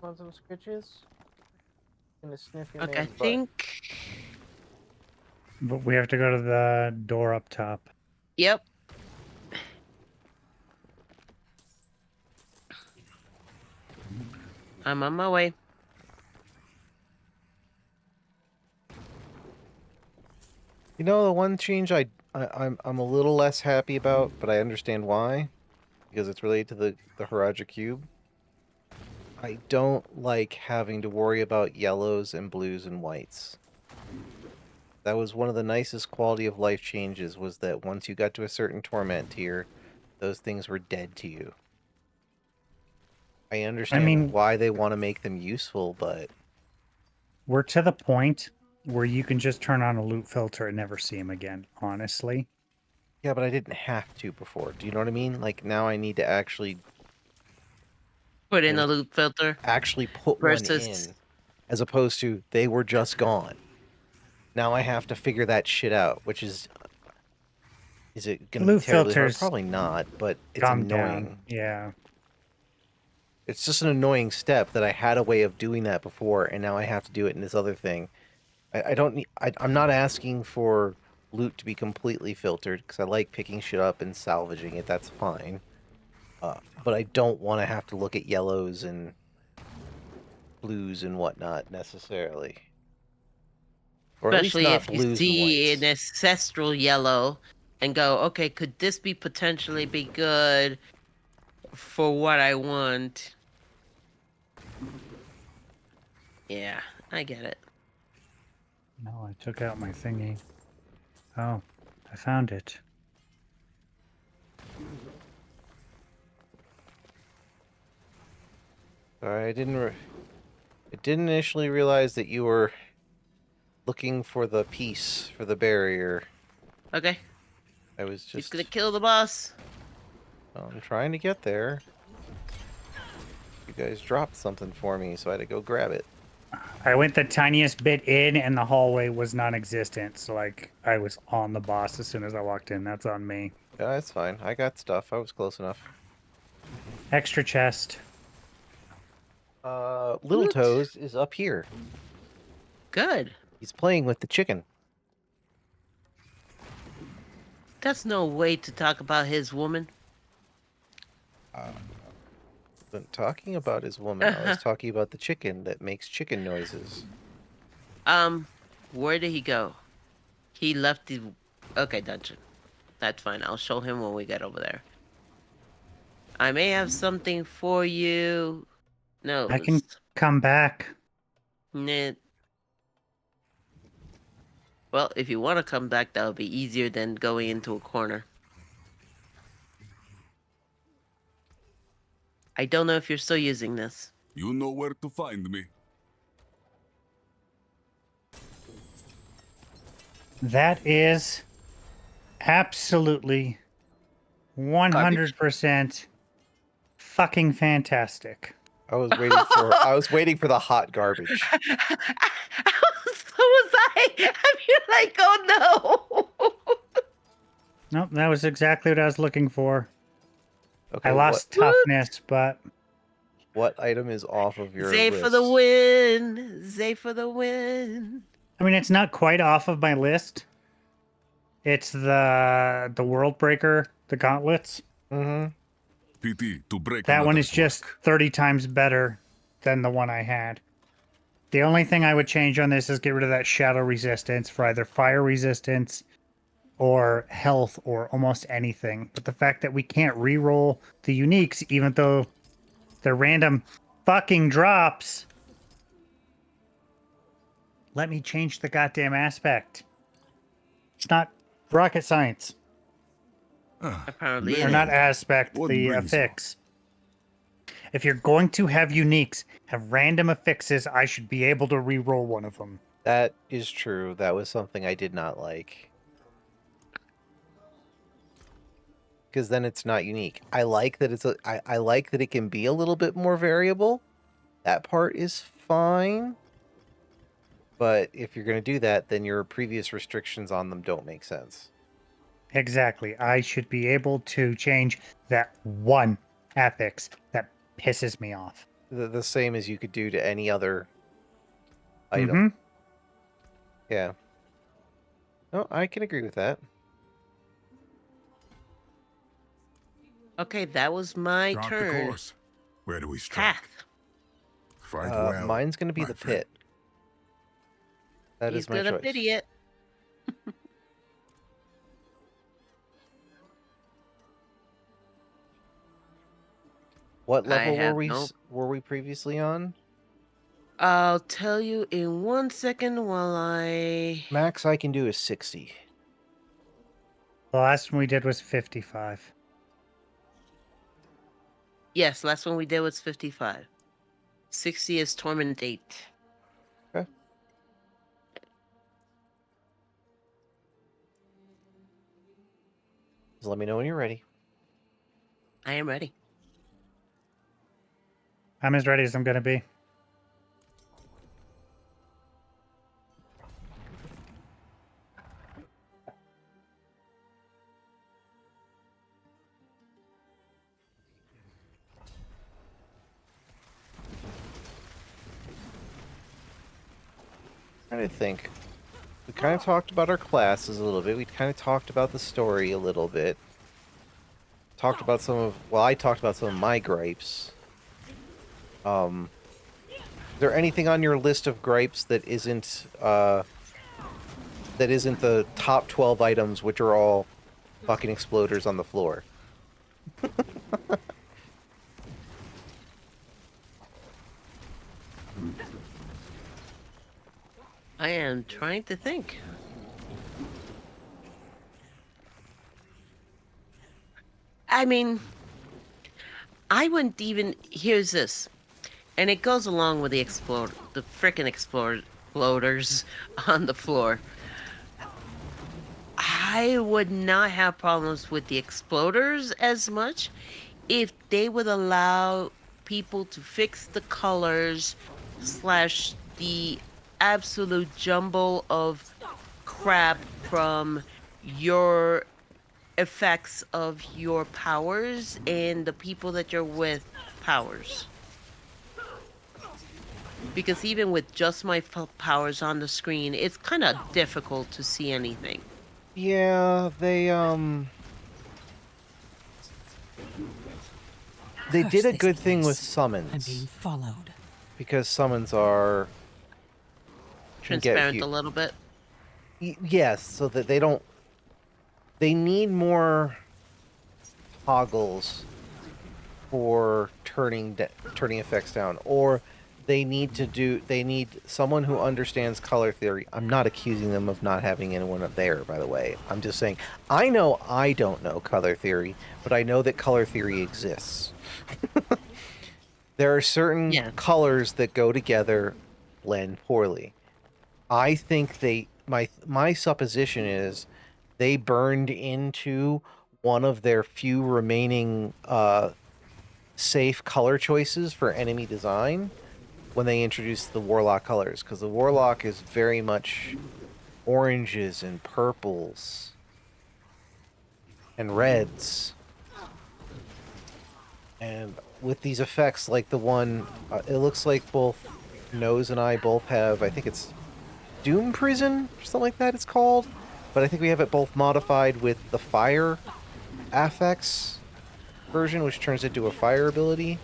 Want some scritches? Gonna sniff your Okay, I man's butt. think... But we have to go to the door up top. Yep. I'm on my way. You know, the one change I'm a little less happy about, but I understand why, because it's related to the Haraja cube. I don't like having to worry about yellows and blues and whites. That was one of the nicest quality of life changes, was that once you got to a certain torment tier, those things were dead to you. I understand why they want to make them useful, but we're to the point where you can just turn on a loot filter and never see him again, honestly. yeah, but I didn't have to before. Do you know what I mean? Like, now I need to actually Put in a loop filter. put one Versus... in, as opposed to they were just gone. Now I have to figure that shit out, which is it going to be Loot terribly hard? filters Probably not, but it's calm annoying. down. Yeah. It's just an annoying step that I had a way of doing that before, and now I have to do it in this other thing. I don't need. I'm not asking for loot to be completely filtered, because I like picking shit up and salvaging it. That's fine. But I don't want to have to look at yellows and blues and whatnot necessarily. Or at least Especially not if you blues and see whites. an ancestral yellow and go, okay, could this be potentially be good for what I want? Yeah, I get it. No, I took out my thingy. Oh, I found it. Sorry, I didn't initially realize that you were looking for the piece for the barrier. Okay. I was He's just... gonna kill the boss. I'm trying to get there. You guys dropped something for me, so I had to go grab it. I went the tiniest bit in and the hallway was non-existent. So like I was on the boss as soon as I walked in. That's on me. Yeah, that's fine. I got stuff. I was close enough. Extra chest. Little Loot. Toes is up here. Good. He's playing with the chicken. That's no way to talk about his woman. I wasn't talking about his woman. I was talking about the chicken that makes chicken noises. Where did he go? He left the... Okay, dungeon. That's fine. I'll show him when we get over there. I may have something for you. No. I can come back. Nah. Well, if you want to come back, that would be easier than going into a corner. I don't know if you're still using this. You know where to find me. That is absolutely 100% fucking fantastic. I was waiting for the hot garbage. So was I. I'm like, oh no. Nope, that was exactly what I was looking for. Okay, I lost toughness, but what item is off of your Zay list? for the win. Zay for the win. I mean, it's not quite off of my list. It's the World Breaker, the gauntlets. Mm-hmm. PT to break That one is another's just work. 30 times better than the one I had. The only thing I would change on this is get rid of that shadow resistance for either fire resistance or health or almost anything. But the fact that we can't reroll the uniques, even though they're random fucking drops, let me change the goddamn aspect. It's not rocket science. Ah, Apparently Or it not is. Legend. aspect, What the brings you? affix. If you're going to have uniques, have random affixes, I should be able to re-roll one of them. That is true. That was something I did not like. Because then it's not unique. I like that I like that it can be a little bit more variable. That part is fine. But if you're going to do that, then your previous restrictions on them don't make sense. Exactly. I should be able to change that one affix that pisses me off. The same as you could do to any other item. Mm-hmm. Yeah. Oh, I can agree with that. Okay, that was my Chart the turn. course. Where do we strike? Path. Fight well. Mine's going to be my the friend. pit. That He's is my gonna choice. pity it. What I level have no. were we previously on? I'll tell you in 1 second while I. Max I can do is 60. The last one we did was 55. Yes, last one we did was 55. 60 is Torment 8. Okay. Just let me know when you're ready. I am ready. I'm as ready as I'm going to be. Trying to think. We kind of talked about our classes a little bit. We kind of talked about the story a little bit. Talked about I talked about some of my gripes. Is there anything on your list of gripes that isn't the top 12 items, which are all fucking exploders on the floor? I am trying to think. I mean, I wouldn't even. Here's this. And it goes along with the frickin' exploders on the floor. I would not have problems with the exploders as much if they would allow people to fix the colors slash the absolute jumble of crap from your effects of your powers and the people that you're with powers. Because even with just my powers on the screen, it's kind of difficult to see anything. Yeah, they Curse did a this good thing with place. I'm being summons, followed. because summons can get Transparent a little bit. yes, so that they need more toggles for turning effects down, or they need someone who understands color theory. I'm not accusing them of not having anyone up there, by the way. I'm just saying I know I don't know color theory, but I know that color theory exists. There are certain Yeah. colors that go together, blend poorly. I think my supposition is they burned into one of their few remaining safe color choices for enemy design when they introduced the Warlock colors, because the Warlock is very much oranges and purples and reds. And with these effects, like the one, it looks like both Nose and I both have, I think it's Doom Prison, or something like that it's called. But I think we have it both modified with the fire affects version, which turns into a fire ability.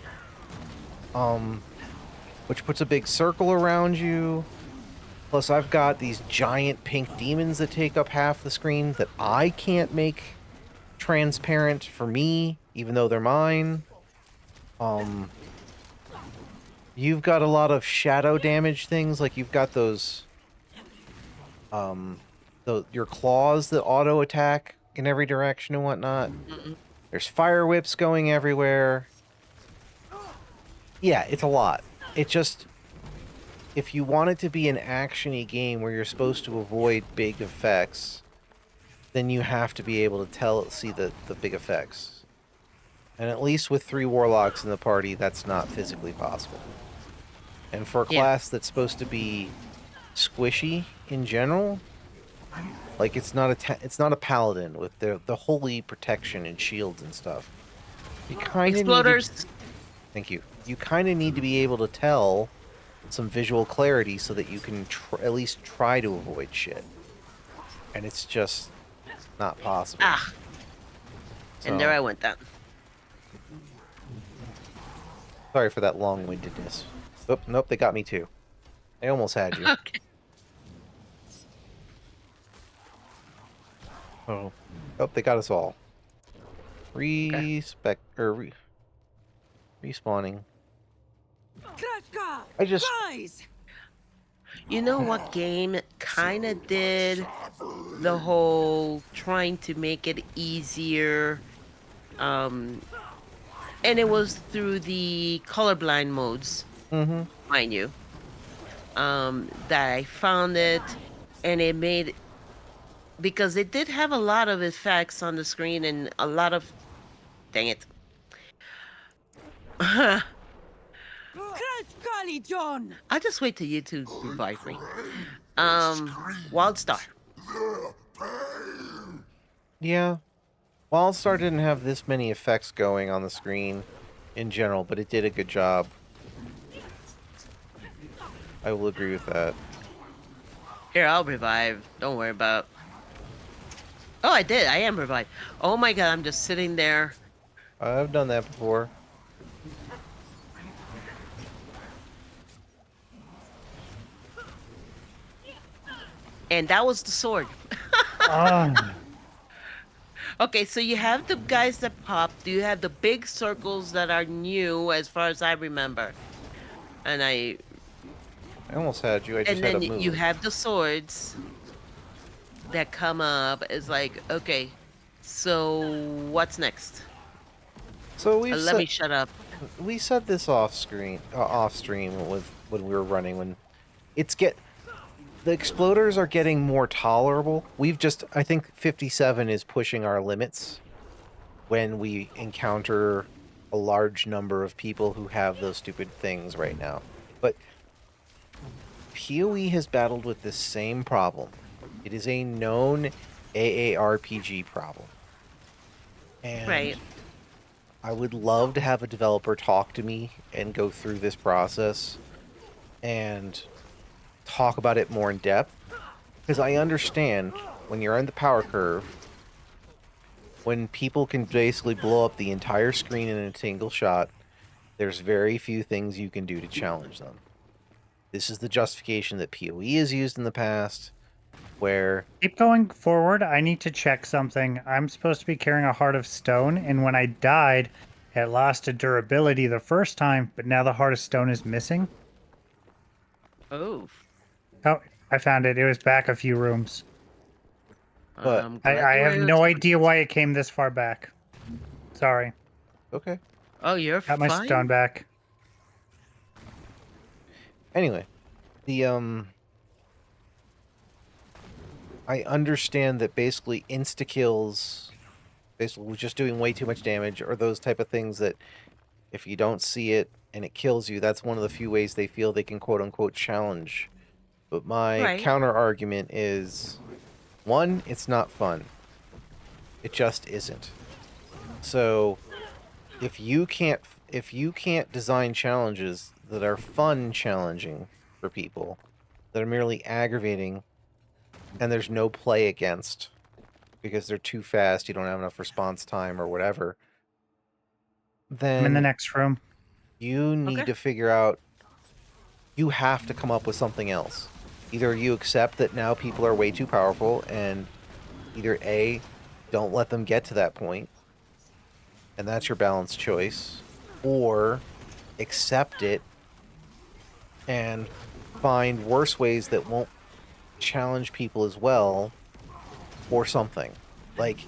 Which puts a big circle around you. Plus, I've got these giant pink demons that take up half the screen that I can't make transparent for me, even though they're mine. You've got a lot of shadow damage things, like you've got those, your claws that auto attack in every direction and whatnot. There's fire whips going everywhere. Yeah, it's a lot. It just, if you want it to be an action-y game where you're supposed to avoid big effects, then you have to be able to see the big effects. And at least with 3 warlocks in the party, that's not physically possible. And for a class that's supposed to be squishy in general, like it's not a paladin with the holy protection and shields and stuff. You kind of need to, thank you. You kind of need to be able to tell some visual clarity so that you can at least try to avoid shit. And it's just not possible. So, and there I went then. Sorry for that long-windedness. Oh, nope, they got me too. I almost had you. Okay. Oh, they got us all. Respawning. I just... You know what game kind of did the whole trying to make it easier? And it was through the colorblind modes, mind you. That I found it, and it made... Because it did have a lot of effects on the screen and a lot of... Dang it. I'll just wait till you two revive me. Wildstar. Yeah. Wildstar didn't have this many effects going on the screen in general, but it did a good job. I will agree with that. Here, I'll revive. Don't worry about... Oh, I did. I am revived. Oh my god, I'm just sitting there. I've done that before. And that was the sword. Okay, so you have the guys that pop. Do you have the big circles that are new, as far as I remember? And I almost had you. I just had a move. And then you have the swords that come up. It's like, okay, so what's next? So we let me shut up. We said this off stream with when we were running. When the exploders are getting more tolerable. I think 57 is pushing our limits when we encounter a large number of people who have those stupid things right now. But PoE has battled with this same problem. It is a known AARPG problem. And right. I would love to have a developer talk to me and go through this process and talk about it more in depth, because I understand when you're on the power curve, when people can basically blow up the entire screen in a single shot, there's very few things you can do to challenge them. This is the justification that PoE has used in the past, where... Keep going forward. I need to check something. I'm supposed to be carrying a Heart of Stone, and when I died, it lost a durability the first time, but now the Heart of Stone is missing. Oh, I found it. It was back a few rooms. But I have no idea why it came this far back. Sorry. Okay. Oh, you're Got fine. my stone back. Anyway, I understand that basically insta-kills, basically just doing way too much damage, or those type of things that if you don't see it and it kills you, that's one of the few ways they feel they can quote-unquote challenge. But my counter-argument is, one, it's not fun. It just isn't. So, if you can't design challenges that are fun challenging for people, that are merely aggravating and there's no play against because they're too fast, you don't have enough response time or whatever, I'm in the then next room. you need Okay. to figure out, you have to come up with something else. Either you accept that now people are way too powerful and either A, don't let them get to that point, and that's your balanced choice, or accept it and find worse ways that won't challenge people as well, or something. Like,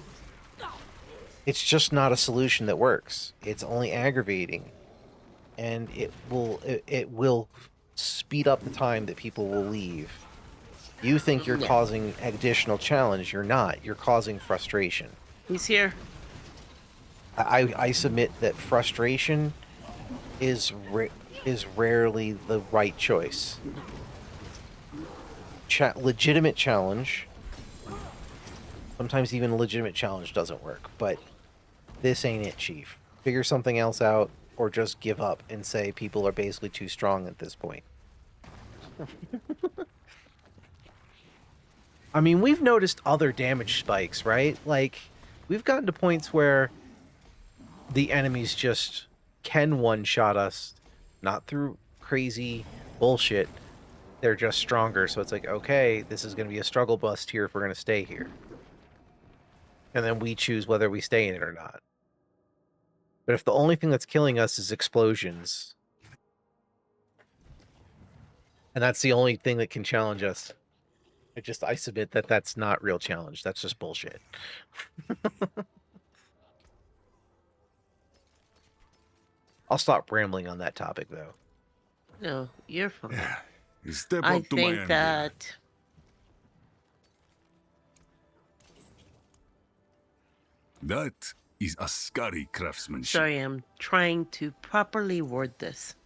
it's just not a solution that works. It's only aggravating, and it will speed up the time that people will leave. You think you're Yeah. causing additional challenge. You're not. You're causing frustration. He's here. I submit that frustration is rarely the right choice. Legitimate challenge. Sometimes even a legitimate challenge doesn't work, but this ain't it, Chief. Figure something else out, or just give up and say people are basically too strong at this point. I mean, we've noticed other damage spikes, right? Like, we've gotten to points where the enemies just can one-shot us, not through crazy bullshit. They're just stronger, so it's like, okay, this is going to be a struggle bust here if we're going to stay here. And then we choose whether we stay in it or not. But if the only thing that's killing us is explosions, and that's the only thing that can challenge us, I submit that that's not real challenge. That's just bullshit. I'll stop rambling on that topic, though. No, you're fine. Yeah. You step I up to my think end. that That is a scary craftsmanship. sorry, I'm trying to properly word this.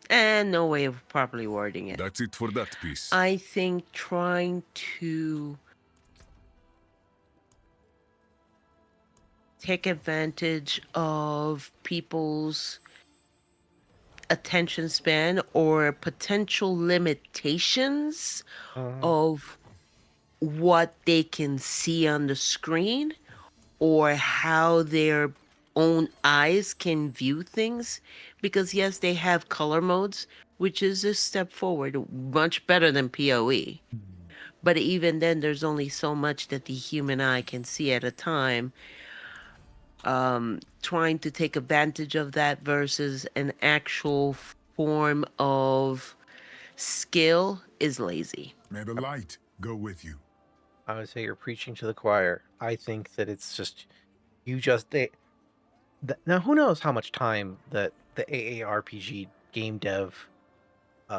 And no way of properly wording it. That's it for that piece. I think trying to take advantage of people's attention span or potential limitations of what they can see on the screen or how their own eyes can view things, because yes, they have color modes, which is a step forward, much better than PoE. But even then, there's only so much that the human eye can see at a time. Trying to take advantage of that versus an actual form of skill is lazy. May the light go with you. I would say you're preaching to the choir. I think that it's just now who knows how much time that the AARPG game dev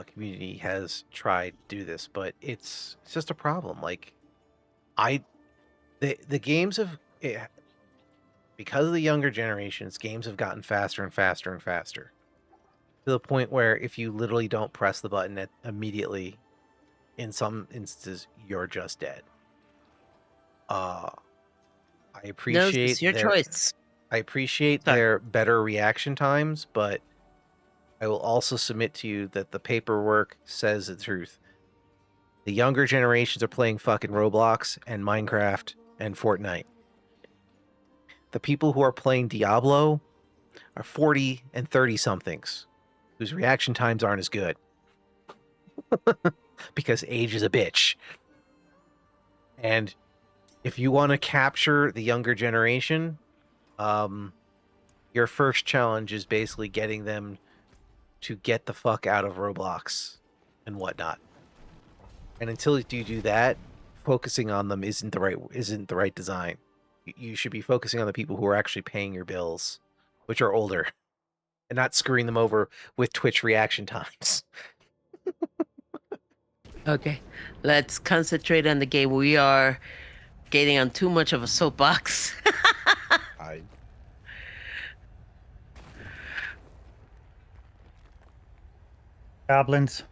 community has tried to do this, but it's just a problem. Like, the games have because of the younger generations, games have gotten faster and faster and faster to the point where if you literally don't press the button immediately, in some instances, you're just dead. I No, appreciate it's your choice. I appreciate Sorry. their better reaction times, but I will also submit to you that the paperwork says the truth. The younger generations are playing fucking Roblox and Minecraft and Fortnite. The people who are playing Diablo are 40 and 30 somethings whose reaction times aren't as good because age is a bitch. And if you want to capture the younger generation, your first challenge is basically getting them to get the fuck out of Roblox and whatnot. And until you do that, focusing on them isn't the right design. You should be focusing on the people who are actually paying your bills, which are older, and not screwing them over with Twitch reaction times. Okay, let's concentrate on the game. We are getting on too much of a soapbox. I Goblins.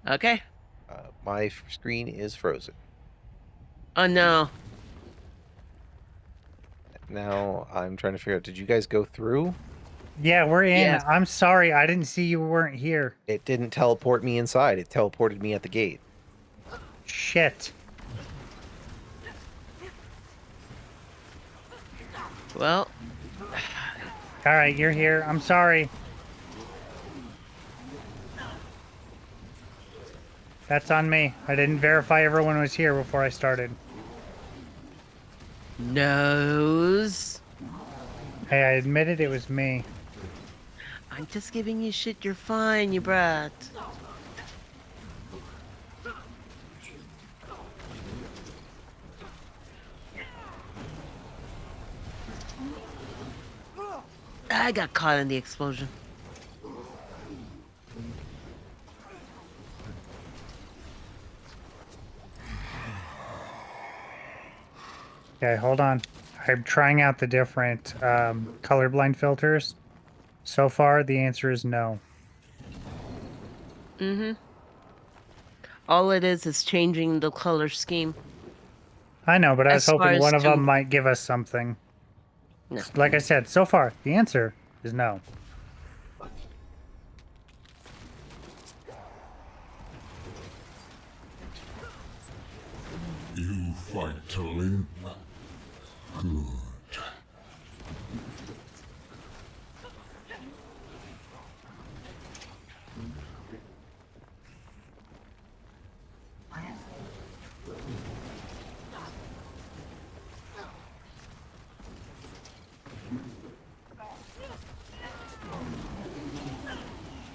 Okay. my screen is frozen. Oh no. Now I'm trying to figure out, did you guys go through? Yeah, we're in. Yes. I'm sorry. I didn't see you weren't here. It didn't teleport me inside. It teleported me at the gate. Shit. Well, All right, you're here. I'm sorry. That's on me. I didn't verify everyone was here before I started. nose. Hey, I admitted it was me. I'm just giving you shit. You're fine, you brat. I got caught in the explosion. Okay, hold on. I'm trying out the different colorblind filters. So far, the answer is no. Mm-hmm. All it is changing the color scheme. I know, but I was As far hoping as one of to them might give us something. no. Like I said, so far, the answer is no. You fight to live? Good.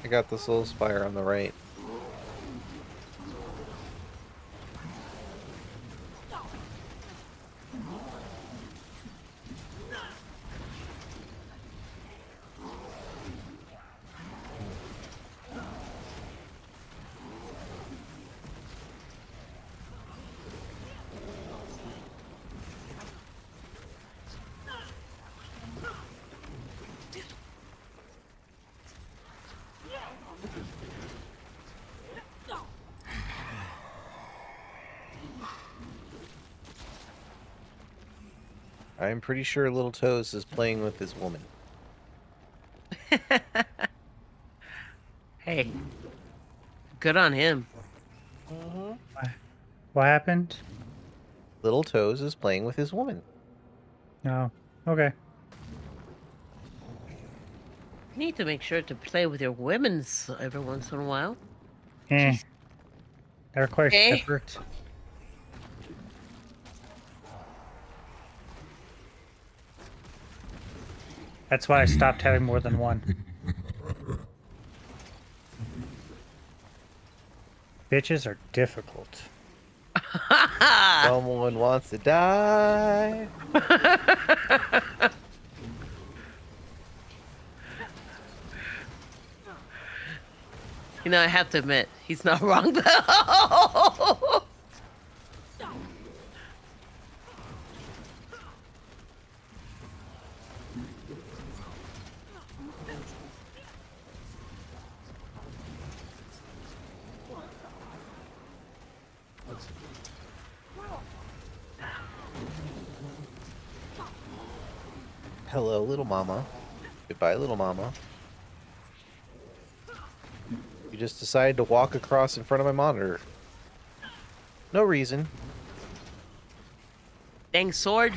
I got the soul spire on the right. I'm pretty sure Little Toes is playing with his woman. Hey, good on him. What happened? Little Toes is playing with his woman. No. Okay. You need to make sure to play with your women's every once in a while. Eh. Jeez. That requires Eh? effort. That's why I stopped having more than one. Bitches are difficult. Someone wants to die. You know, I have to admit, he's not wrong though. Hello, little mama. Goodbye, little mama. You just decided to walk across in front of my monitor. No reason. Dang sword.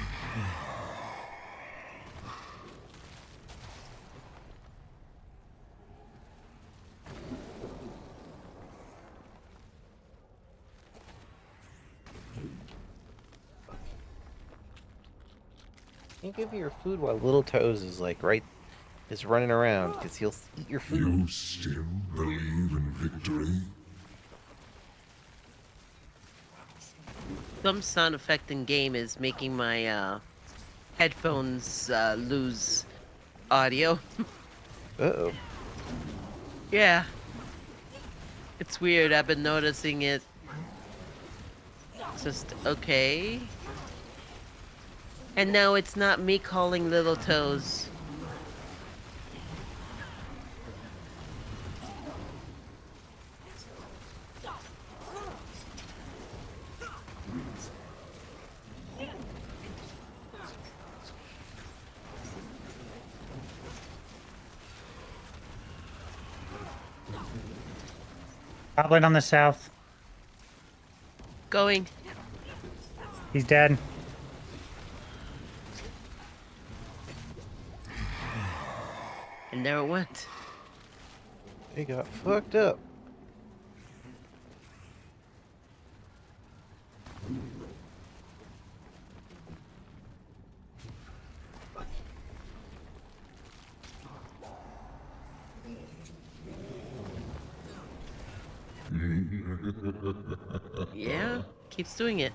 Can't give you your food while Little Toes is like is running around because he'll eat your food. You still believe in victory? Some sound effect in game is making my headphones lose audio. Uh-oh. Yeah. It's weird. I've been noticing it. It's just okay. And now it's not me calling Little Toes. Goblin on the south. Going. He's dead. And there it went. They got fucked up. Yeah, keeps doing it.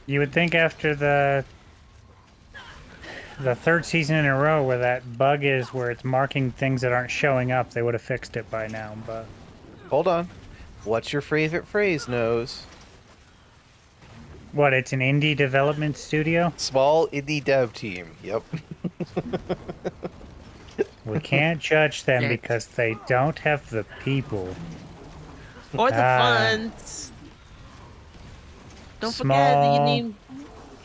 You would think after the third season in a row where that bug is where it's marking things that aren't showing up, they would have fixed it by now, but Hold on. What's your favorite phrase, Nose? what, it's an indie development studio? Small indie dev team. Yep. We can't judge them Next. because they don't have the people. Or the Ah, funds. Don't forget that you small need.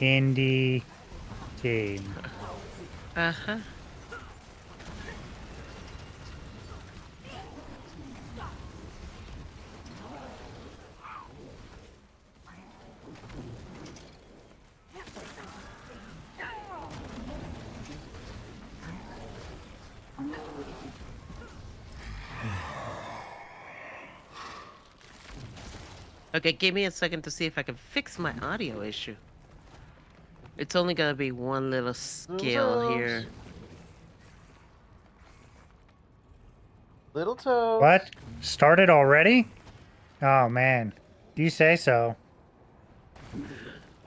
indie team. Uh-huh. Okay, give me a second to see if I can fix my audio issue. It's only gonna be one little skill here. Little toes. What? Started already? Oh man. Do you say so?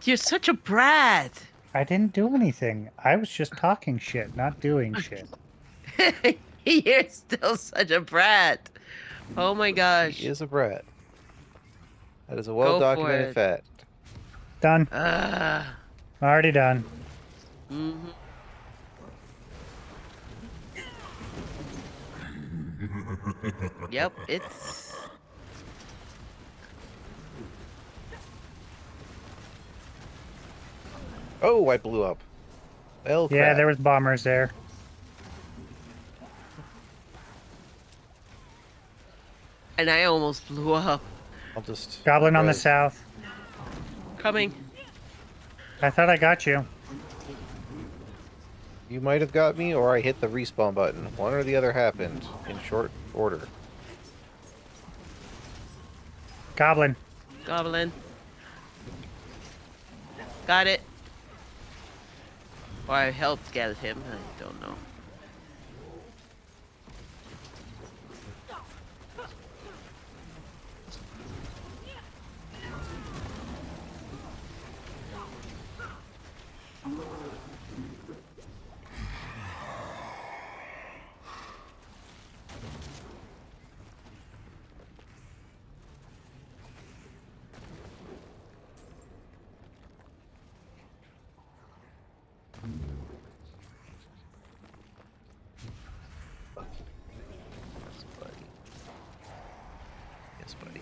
You're such a brat. I didn't do anything. I was just talking shit, not doing shit. You're still such a brat. Oh my He gosh. is a brat. That is a Go for well-documented it. fact. Done. Ah. Already done. Mm-hmm. Yep, it's. Oh, I blew up. Well, Yeah, crap. there was bombers there. And I almost blew up. I'll just Goblin on the res. south. Coming. I thought I got you. You might have got me, or I hit the respawn button. One or the other happened in short order. Goblin. Goblin. Got it. Or I helped get him. I don't know. Yes, buddy. Yes, buddy.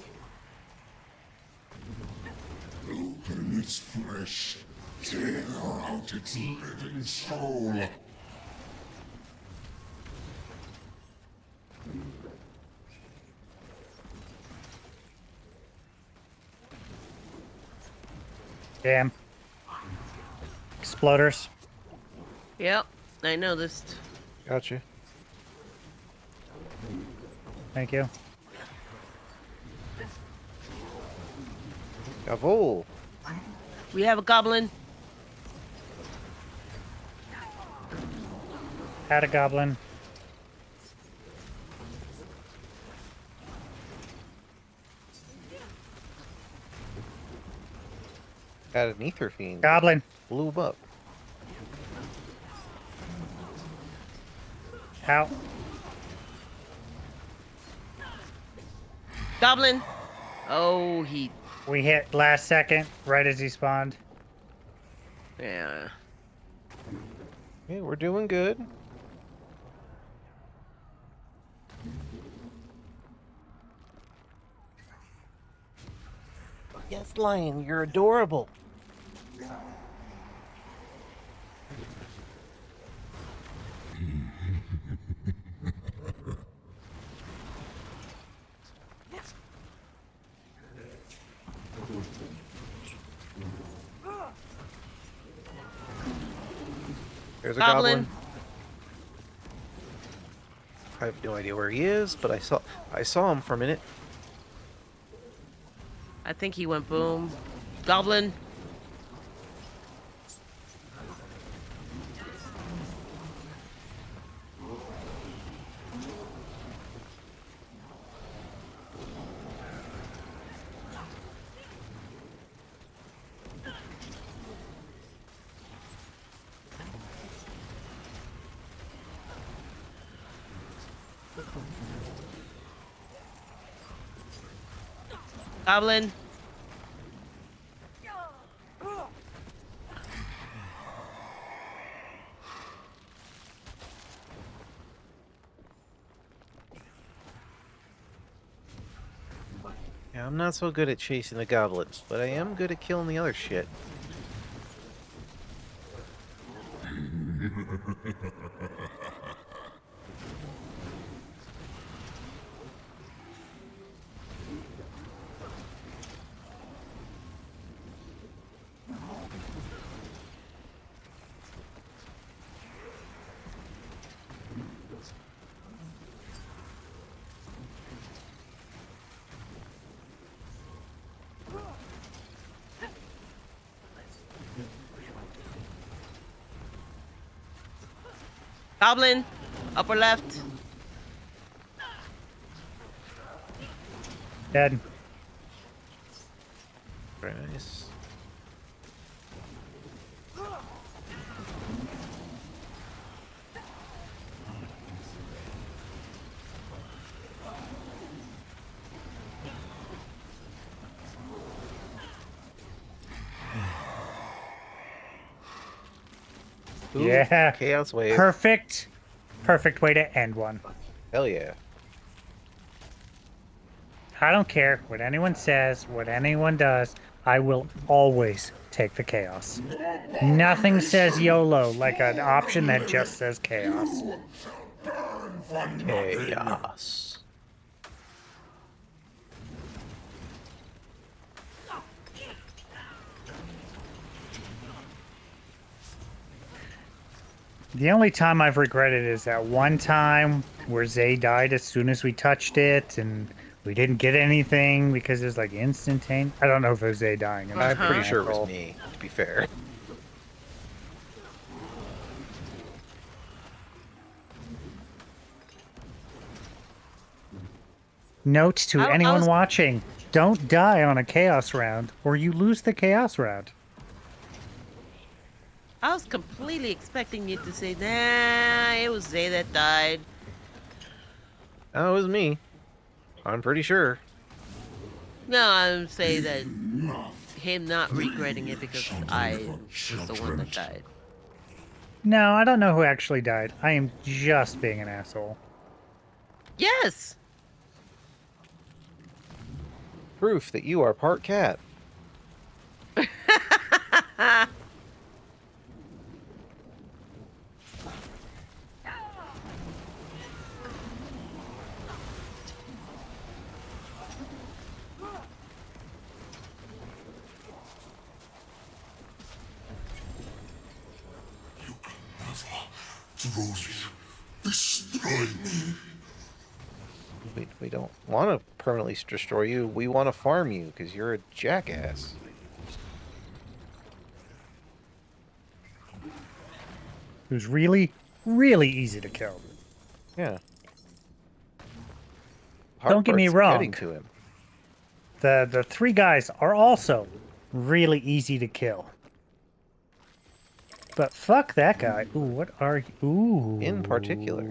Open its flesh. Tear out its living soul. Damn. Exploders. Yep, I noticed. Gotcha. Thank you. Jawohl. We have a goblin. Had a goblin. Had an ether fiend. Goblin. Blew him up. Out. Goblin. Oh, he. We hit last second, right as he spawned. Yeah. Yeah, we're doing good. Yes, Lion, you're adorable. There's a Goblin. goblin. I have no idea where he is, but I saw him for a minute. I think he went boom. Goblin. Goblin. Yeah, I'm not so good at chasing the goblins, but I am good at killing the other shit. Goblin. Upper left. Dead. Very nice. Ooh, Yeah. Chaos Wave. Perfect. Perfect way to end one. Hell yeah. I don't care what anyone says, what anyone does. I will always take the chaos. Nothing says YOLO like an option that just says chaos. Chaos. The only time I've regretted is that one time where Zae died as soon as we touched it, and we didn't get anything because it was like instantaneous. I don't know if it was Zae dying. I'm I'm just being pretty an sure it was asshole. me, to be fair. Note to I anyone was watching: don't die on a chaos round, or you lose the chaos round. I was completely expecting you to say, nah, it was Zay that died. Oh, it was me. I'm pretty sure. No, I'm saying that him not regretting it because I was the one that died. No, I don't know who actually died. I am just being an asshole. Yes! Proof that you are part cat. Truly destroy me. We don't want to permanently destroy you. We want to farm you because you're a jackass. It was really, really easy to kill. Yeah. Don't get me part's wrong. Getting to him. The three guys are also really easy to kill. But fuck that guy. Ooh, what are you? Ooh. In particular.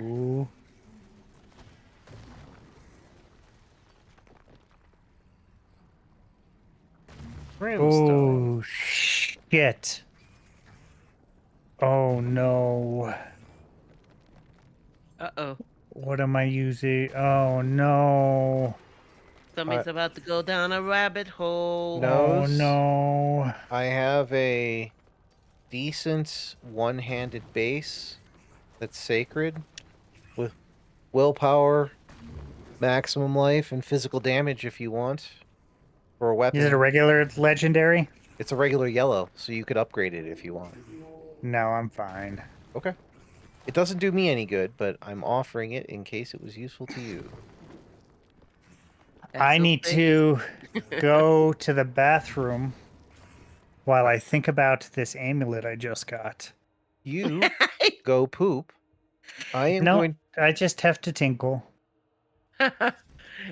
Brimstone. Oh, shit. Oh, no. Uh-oh. What am I using? Oh, no. Somebody's about to go down a rabbit hole. Oh, Nose. no. I have a decent one-handed base that's sacred with willpower, maximum life, and physical damage if you want for a weapon. Is it a regular legendary? It's a regular yellow, so you could upgrade it if you want. No, I'm fine. Okay. It doesn't do me any good, but I'm offering it in case it was useful to you. I SOP. need to go to the bathroom while I think about this amulet I just got. You go poop. I am No, going. I just have to tinkle.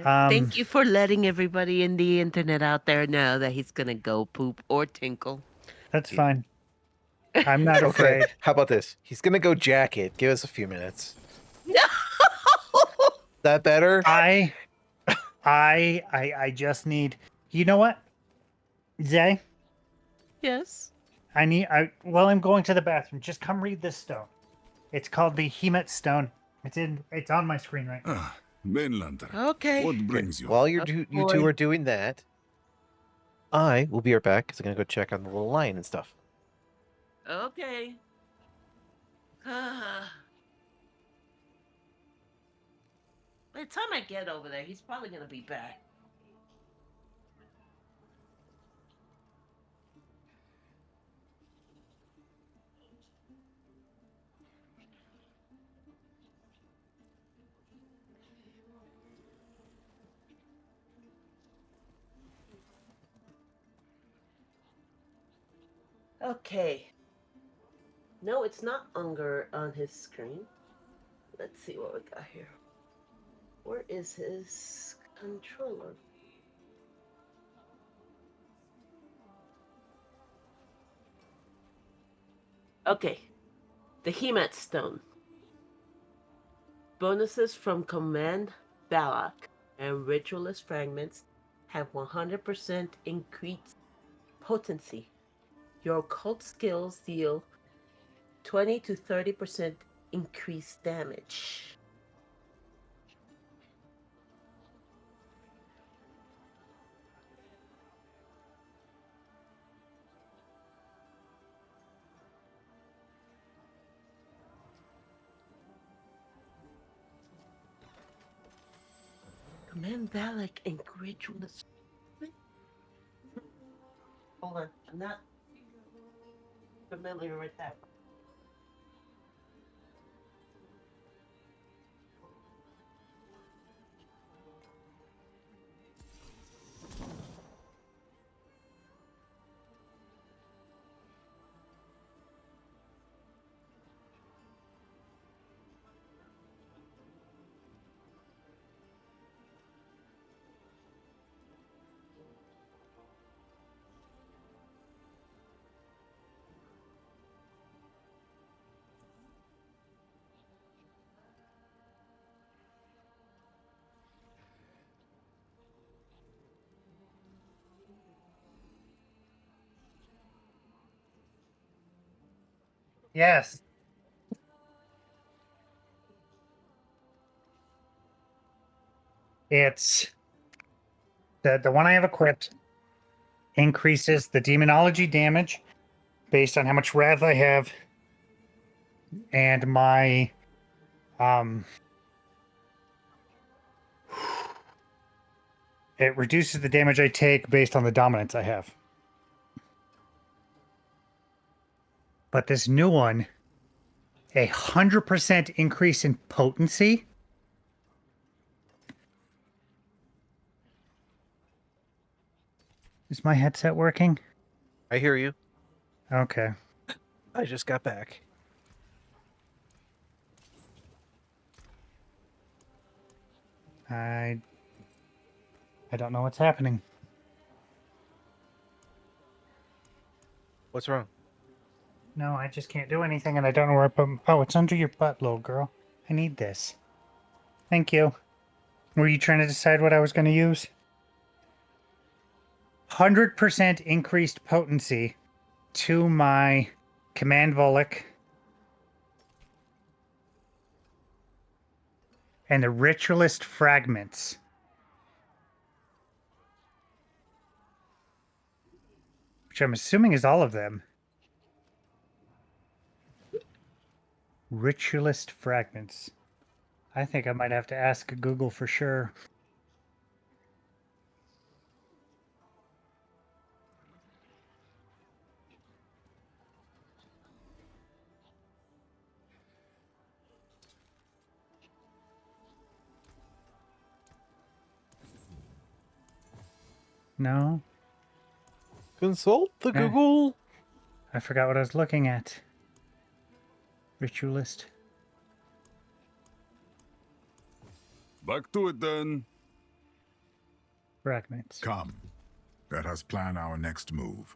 Um, Thank you for letting everybody in the internet out there know that he's gonna go poop or tinkle. that's Yeah. fine. I'm not Okay. afraid. How about this? He's gonna go jack it. Give us a few minutes. No. That better? I just need. You know what, Zay? Yes. While I'm going to the bathroom, just come read this stone. It's called the Hemet Stone. It's on my screen right now. Ah, Mainlander. Okay. What Okay. brings you? While Oh, you two boy. are doing that, I will be right back because I'm gonna go check on the little lion and stuff. Okay. By the time I get over there, he's probably gonna be back. Okay. No, it's not Unger on his screen. Let's see what we got here. Where is his controller? Okay. The Hemat Stone. Bonuses from Command Balak and Ritualist Fragments have 100% increased potency. Your occult skills deal 20 to 30% increased damage. Command Valak and Ritualist. Hold on, I'm not familiar with that. Yes, it's the one I have equipped increases the demonology damage based on how much wrath I have, and my um, it reduces the damage I take based on the dominance I have. But this new one, 100% increase in potency. Is my headset working? I hear you. Okay. I just got back. I I don't know what's happening. What's wrong? No, I just can't do anything, and I don't know where I put. Oh, it's under your butt, little girl. I need this. Thank you. Were you trying to decide what I was going to use? 100% increased potency to my command Volek and the ritualist fragments, which I'm assuming is all of them. Ritualist fragments. I think I might have to ask Google for sure. No? Consult the Eh. Google. I forgot what I was looking at. Ritualist. Back to it then. Fragments. Come. Let us plan our next move.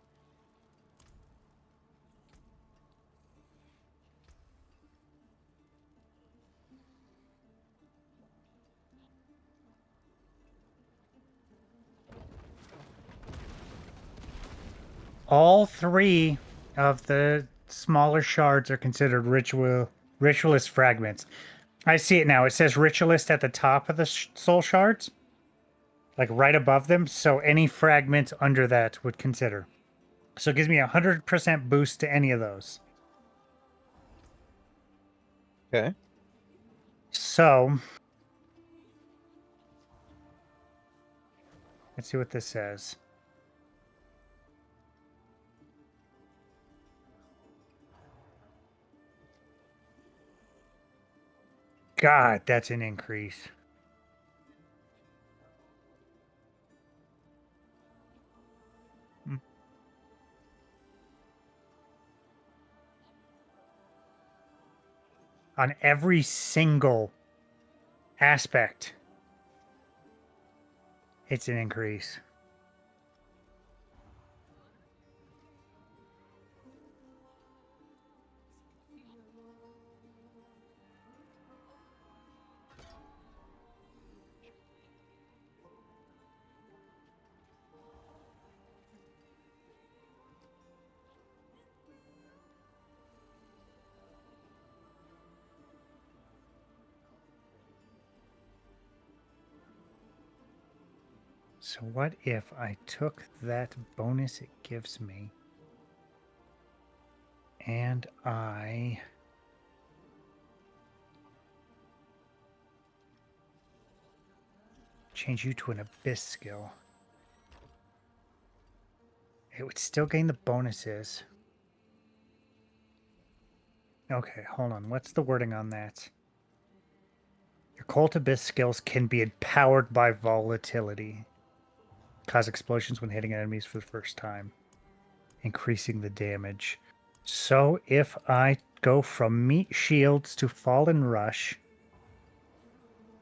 All three of the smaller shards are considered ritualist fragments. I see it now. It says ritualist at the top of the soul shards, like right above them. So any fragment under that would consider. So it gives me 100% boost to any of those. Okay. So let's see what this says. God, that's an increase. On every single aspect, it's an increase. So what if I took that bonus it gives me and I change you to an abyss skill? It would still gain the bonuses. Okay, hold on. What's the wording on that? Your cult abyss skills can be empowered by volatility. Cause explosions when hitting enemies for the first time, increasing the damage. So if I go from meat shields to fallen rush,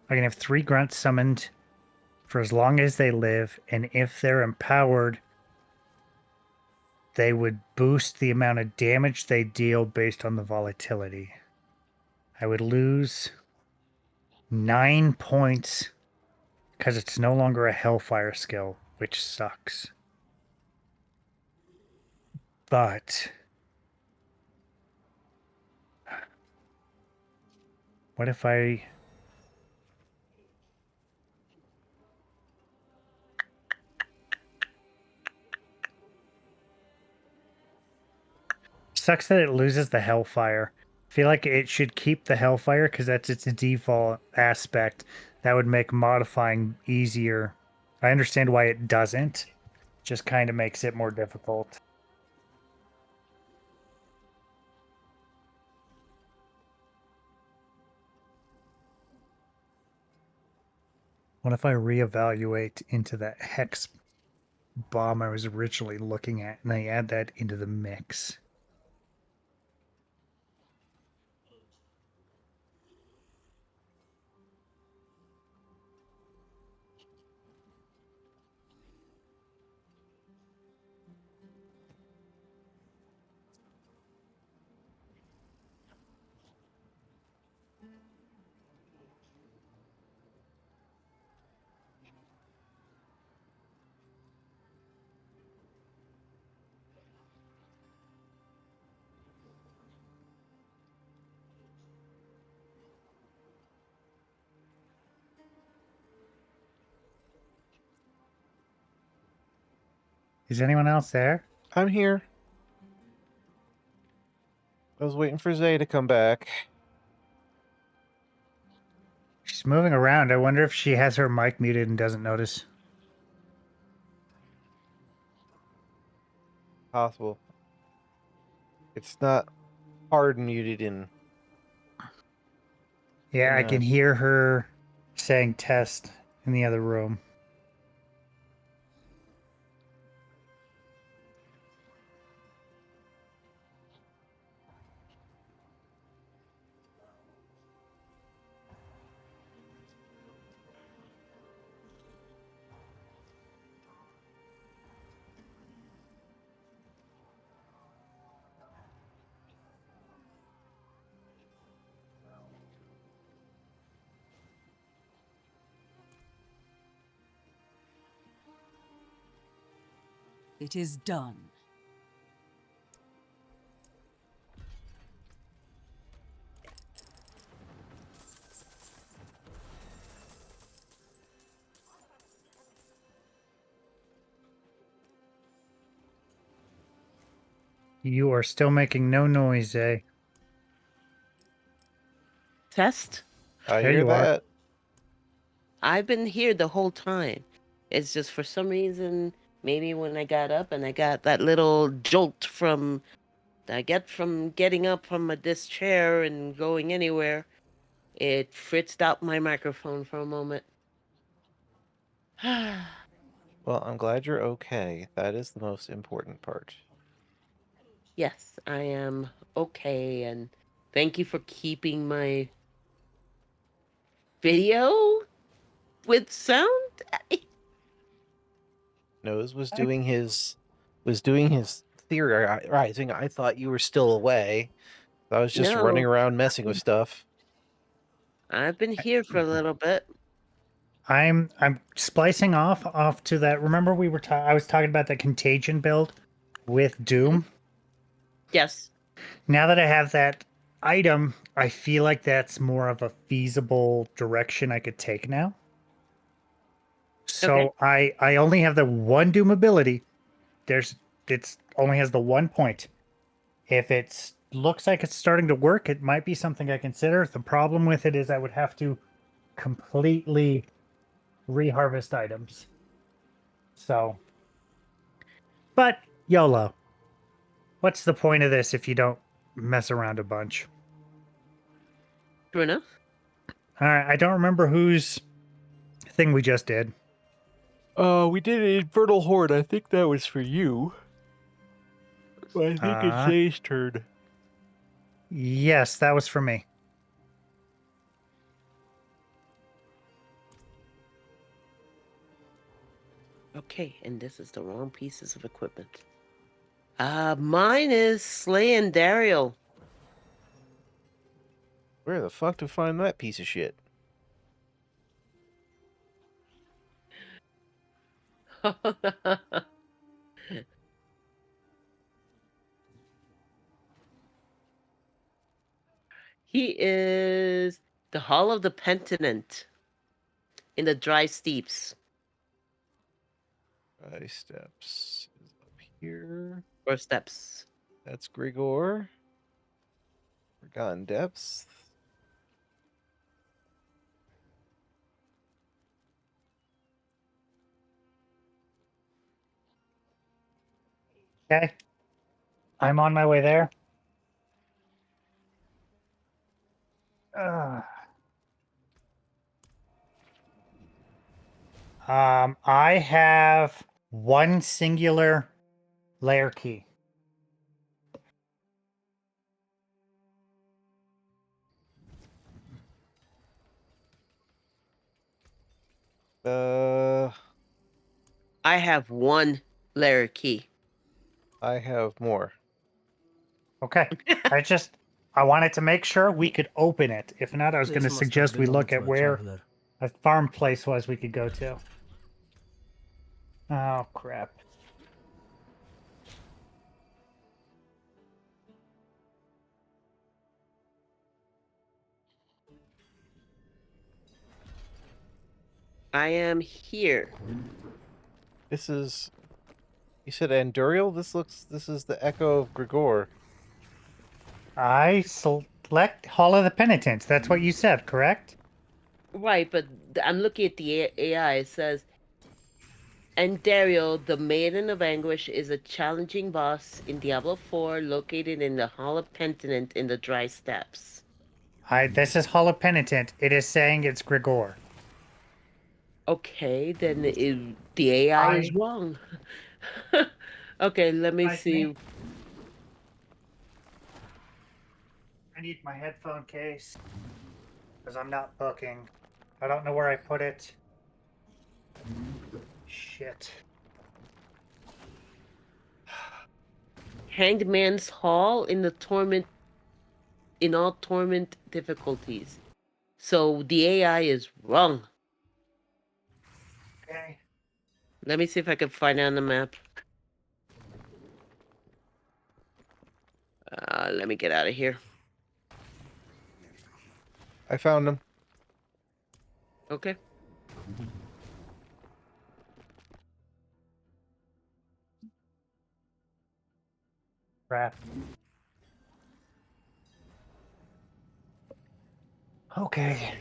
I can have 3 grunts summoned for as long as they live, and if they're empowered, they would boost the amount of damage they deal based on the volatility. I would lose 9 points because it's no longer a Hellfire skill, which sucks. But what if I... Sucks that it loses the Hellfire. I feel like it should keep the Hellfire because that's its default aspect. That would make modifying easier. I understand why it doesn't. Just kind of makes it more difficult. What if I reevaluate into that Hex bomb I was originally looking at and I add that into the mix? Is anyone else there? I'm here. I was waiting for Zae to come back. She's moving around. I wonder if she has her mic muted and doesn't notice. Possible. It's not hard muted in. Yeah, I can hear her saying test in the other room. It is done. You are still making no noise, eh? Test? I There hear you are. that. I've been here the whole time. It's just for some reason, maybe when I got up and I got that little jolt from that I get from getting up from this chair and going anywhere, it fritzed out my microphone for a moment. Well, I'm glad you're okay. That is the most important part. Yes, I am okay, and thank you for keeping my video with sound. Nose was doing his theorizing. I thought you were still away. I was just running No, around messing with stuff. I've been here for a little bit. I'm splicing off to that. Remember I was talking about the contagion build with Doom. Yes. Now that I have that item, I feel like that's more of a feasible direction I could take now. Okay. So I only have the one Doom ability. It's only has the one point. If it looks like it's starting to work, it might be something I consider. The problem with it is I would have to completely reharvest items. So, but YOLO. What's the point of this if you don't mess around a bunch? True enough. All right, I don't remember whose thing we just did. We did an Infernal Horde. I think that was for you. But I think it's Zay's turn. Yes, that was for me. Okay, and this is the wrong pieces of equipment. Mine is Slay and Daryl. Where the fuck to find that piece of shit? He is the Hall of the Penitent in the Dry Steeps Steps is up here. or Steps. That's Grigor. Forgotten Depths. Okay. I'm on my way there. Uh, I have one singular layer key. Uh, I have one layer key. I have more. Okay. I wanted to make sure we could open it. If not, I was going to This must have suggest we belonged look to at a where traveler. a farm place was we could go to. Oh, crap. I am here. This is. You said Anduriel? This is the echo of Grigor. I select Hall of the Penitents. That's what you said, correct? Right, but I'm looking at the AI. It says, and Daryl, the Maiden of Anguish, is a challenging boss in Diablo IV located in the Hall of Penitent in the Dry Steps. This is Hall of Penitent. It is saying it's Grigor. Okay, then the AI is wrong. Okay, let me Like me? see. I need my headphone case because I'm not booking. I don't know where I put it. Shit. Hanged Man's Hall in all torment difficulties. So the AI is wrong. Okay. Let me see if I can find it on the map. Let me get out of here. I found him. Okay. Crap. Okay.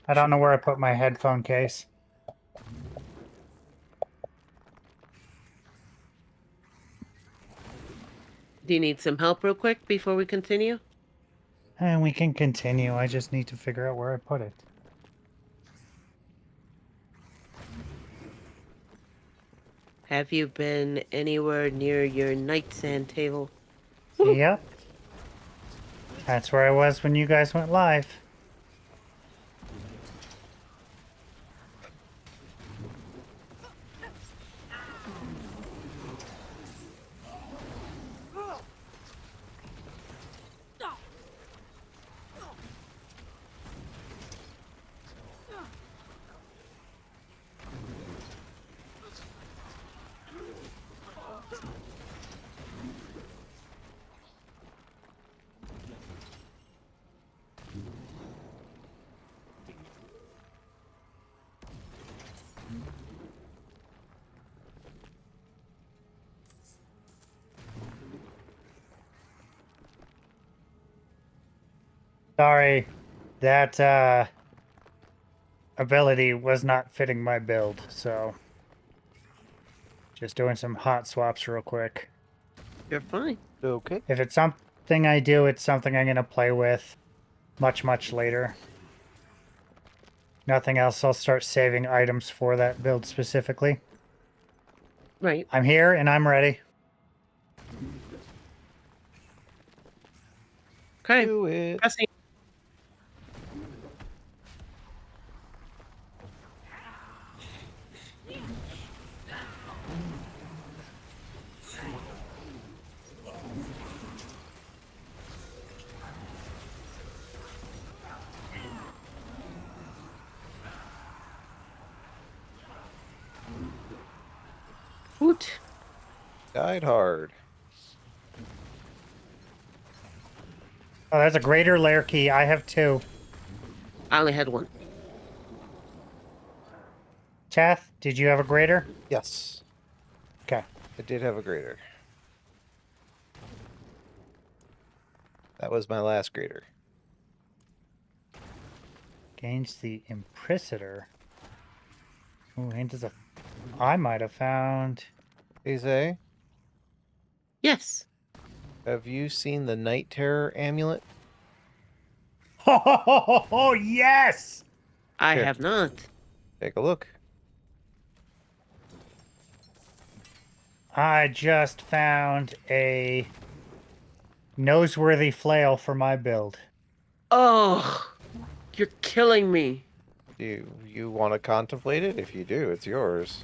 I don't know where I put my headphone case. Do you need some help real quick before we continue? And we can continue. I just need to figure out where I put it. Have you been anywhere near your nightstand table? Yep. That's where I was when you guys went live. Sorry, that ability was not fitting my build, so just doing some hot swaps real quick. You're fine. Okay. If it's something I do, it's something I'm gonna play with much later. Nothing else, I'll start saving items for that build specifically. Right. I'm here and I'm ready. Okay. Do it. Pressing. Hoot. Died hard. Oh, that's a greater layer key. I have 2. I only had one. Chath, did you have a greater? Yes. Okay. I did have a grader. That was my last grader. Gains the Imprisator. Ooh, and does a... I might have found... Hey, Zay, Yes. have you seen the Night Terror amulet? Oh, yes! I Here. have not. Take a look. I just found a noseworthy flail for my build. Oh, you're killing me. Do you want to contemplate it? If you do, it's yours.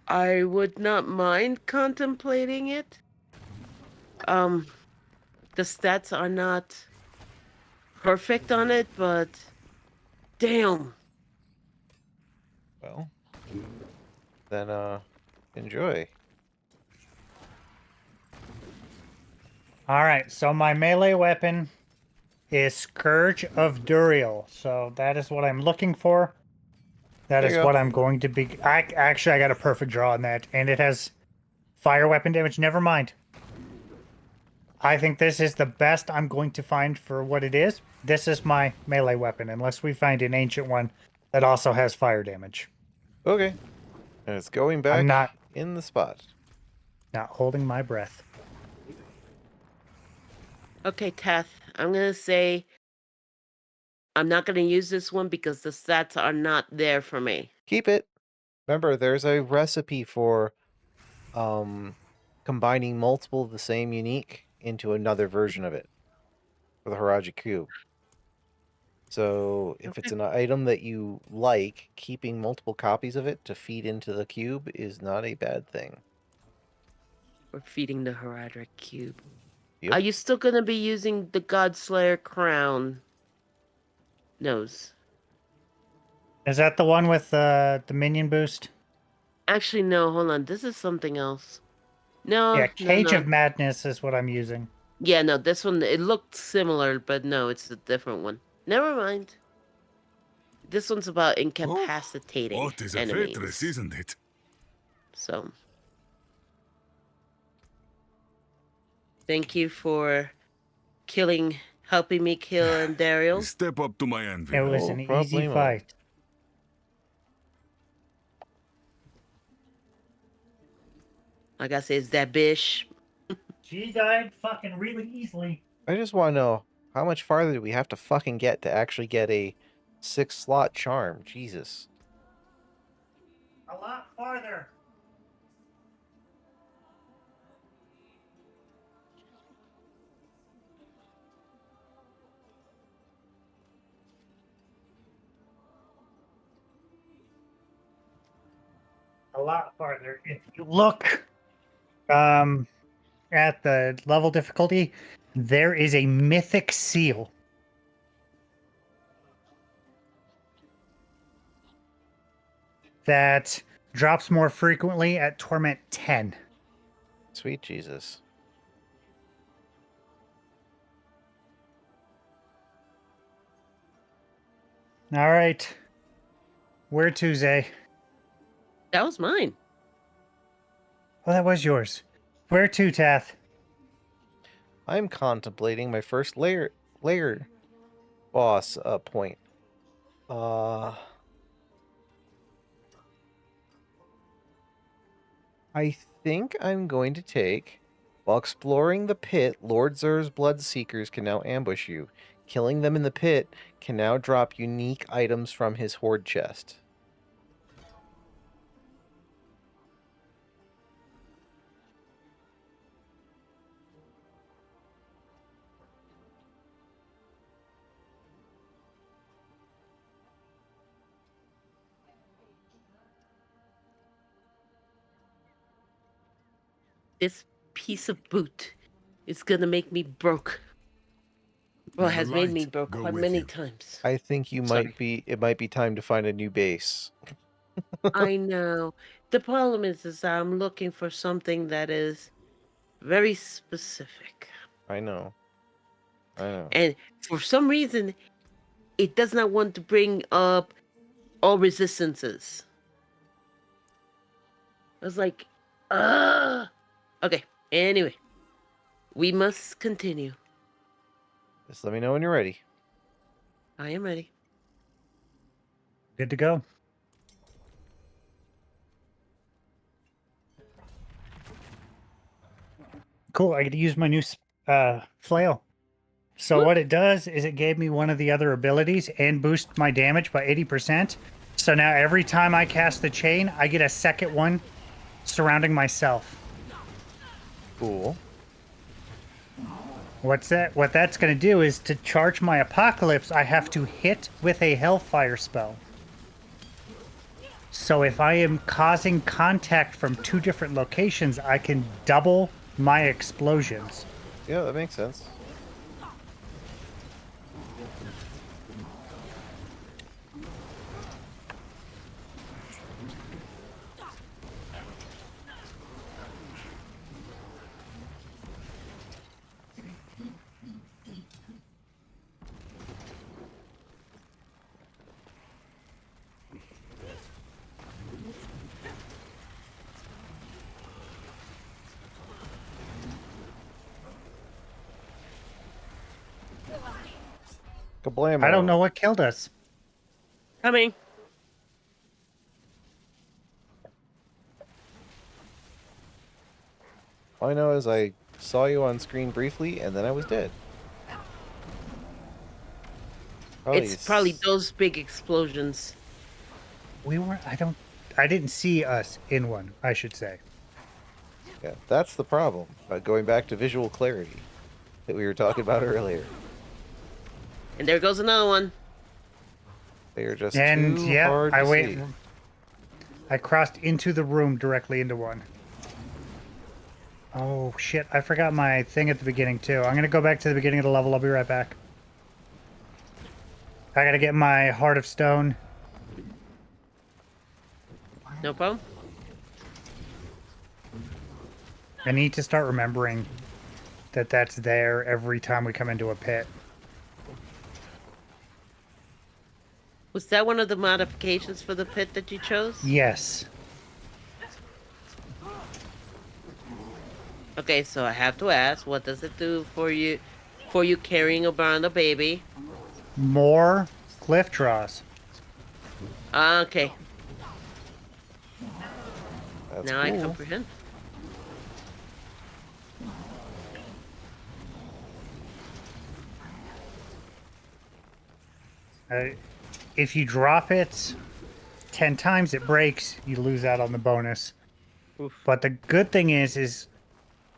I would not mind contemplating it. The stats are not perfect on it, but damn. Well, then, enjoy. Alright, so my melee weapon is Scourge of Duriel. So that is what I'm looking for. That There is you go. what I'm going to be... Actually, I got a perfect draw on that. And it has fire weapon damage. Never mind. I think this is the best I'm going to find for what it is. This is my melee weapon, unless we find an ancient one that also has fire damage. Okay. And it's going back I'm not in the spot. holding my breath. Okay, Teth, I'm gonna say I'm not gonna use this one because the stats are not there for me. Keep it. Remember, there's a recipe for combining multiple of the same unique into another version of it for the Haraji Cube. So if it's Okay. an item that you like, keeping multiple copies of it to feed into the cube is not a bad thing. We're feeding the Heradric cube. Yep. Are you still gonna be using the Godslayer crown? Nose. Is that the one with the minion boost? Actually, no, hold on. This is something else. Yeah, No, no, Cage no. of Madness is what I'm using. Yeah, no, this one, it looked similar, but no, it's a different one. Never mind. This one's about Oh, incapacitating what is a fortress, enemies. isn't it? So, thank you for helping me kill Daryl. Step up to my It anvil. was No an easy problemo. fight. Like I said, it's that bish. She died fucking really easily. I just want to know how much farther do we have to fucking get to actually get a 6-slot charm? Jesus. A lot farther. A lot farther. If you look at the level difficulty, there is a mythic seal that drops more frequently at Torment 10. Sweet Jesus. All right. Where to, Zay? That was mine. Oh, that was yours. Where to, Tath? I'm contemplating my first layer boss point. I think I'm going to take. While exploring the pit, Lord Zer's Bloodseekers can now ambush you. Killing them in the pit can now drop unique items from his hoard chest. This piece of boot is gonna make me broke. Well, it May the has made me light broke go quite with many you. times. I think Sorry. it might be time to find a new base. I know. The problem is I'm looking for something that is very specific. I know. I know. And for some reason, it does not want to bring up all resistances. I was like, okay. Anyway, we must continue. Just let me know when you're ready. I am ready. Good to go. Cool. I get to use my new flail. So Woo. what it does is it gave me one of the other abilities and boost my damage by 80%. So now every time I cast the chain, I get a second one surrounding myself. Cool. What that's going to do is to charge my apocalypse, I have to hit with a hellfire spell. So if I am causing contact from two different locations, I can double my explosions. Yeah, that makes sense. Kablamo. I don't know what killed us. Coming. All I know is I saw you on screen briefly, and then I was dead. It's probably s- those big explosions. I didn't see us in one, I should say. Yeah, that's the problem. Going back to visual clarity that we were talking about earlier. And there goes another one. They are just And too yeah, hard to see. I crossed into the room directly into one. Oh shit, I forgot my thing at the beginning too. I'm gonna go back to the beginning of the level, I'll be right back. I gotta get my Heart of Stone. No problem. I need to start remembering that that's there every time we come into a pit. Was that one of the modifications for the pit that you chose? Yes. Okay, so I have to ask, what does it do for you carrying around a baby? More cliff draws. Okay, That's now I cool. comprehend. If you drop it 10 times, it breaks. You lose out on the bonus. Oof. But the good thing is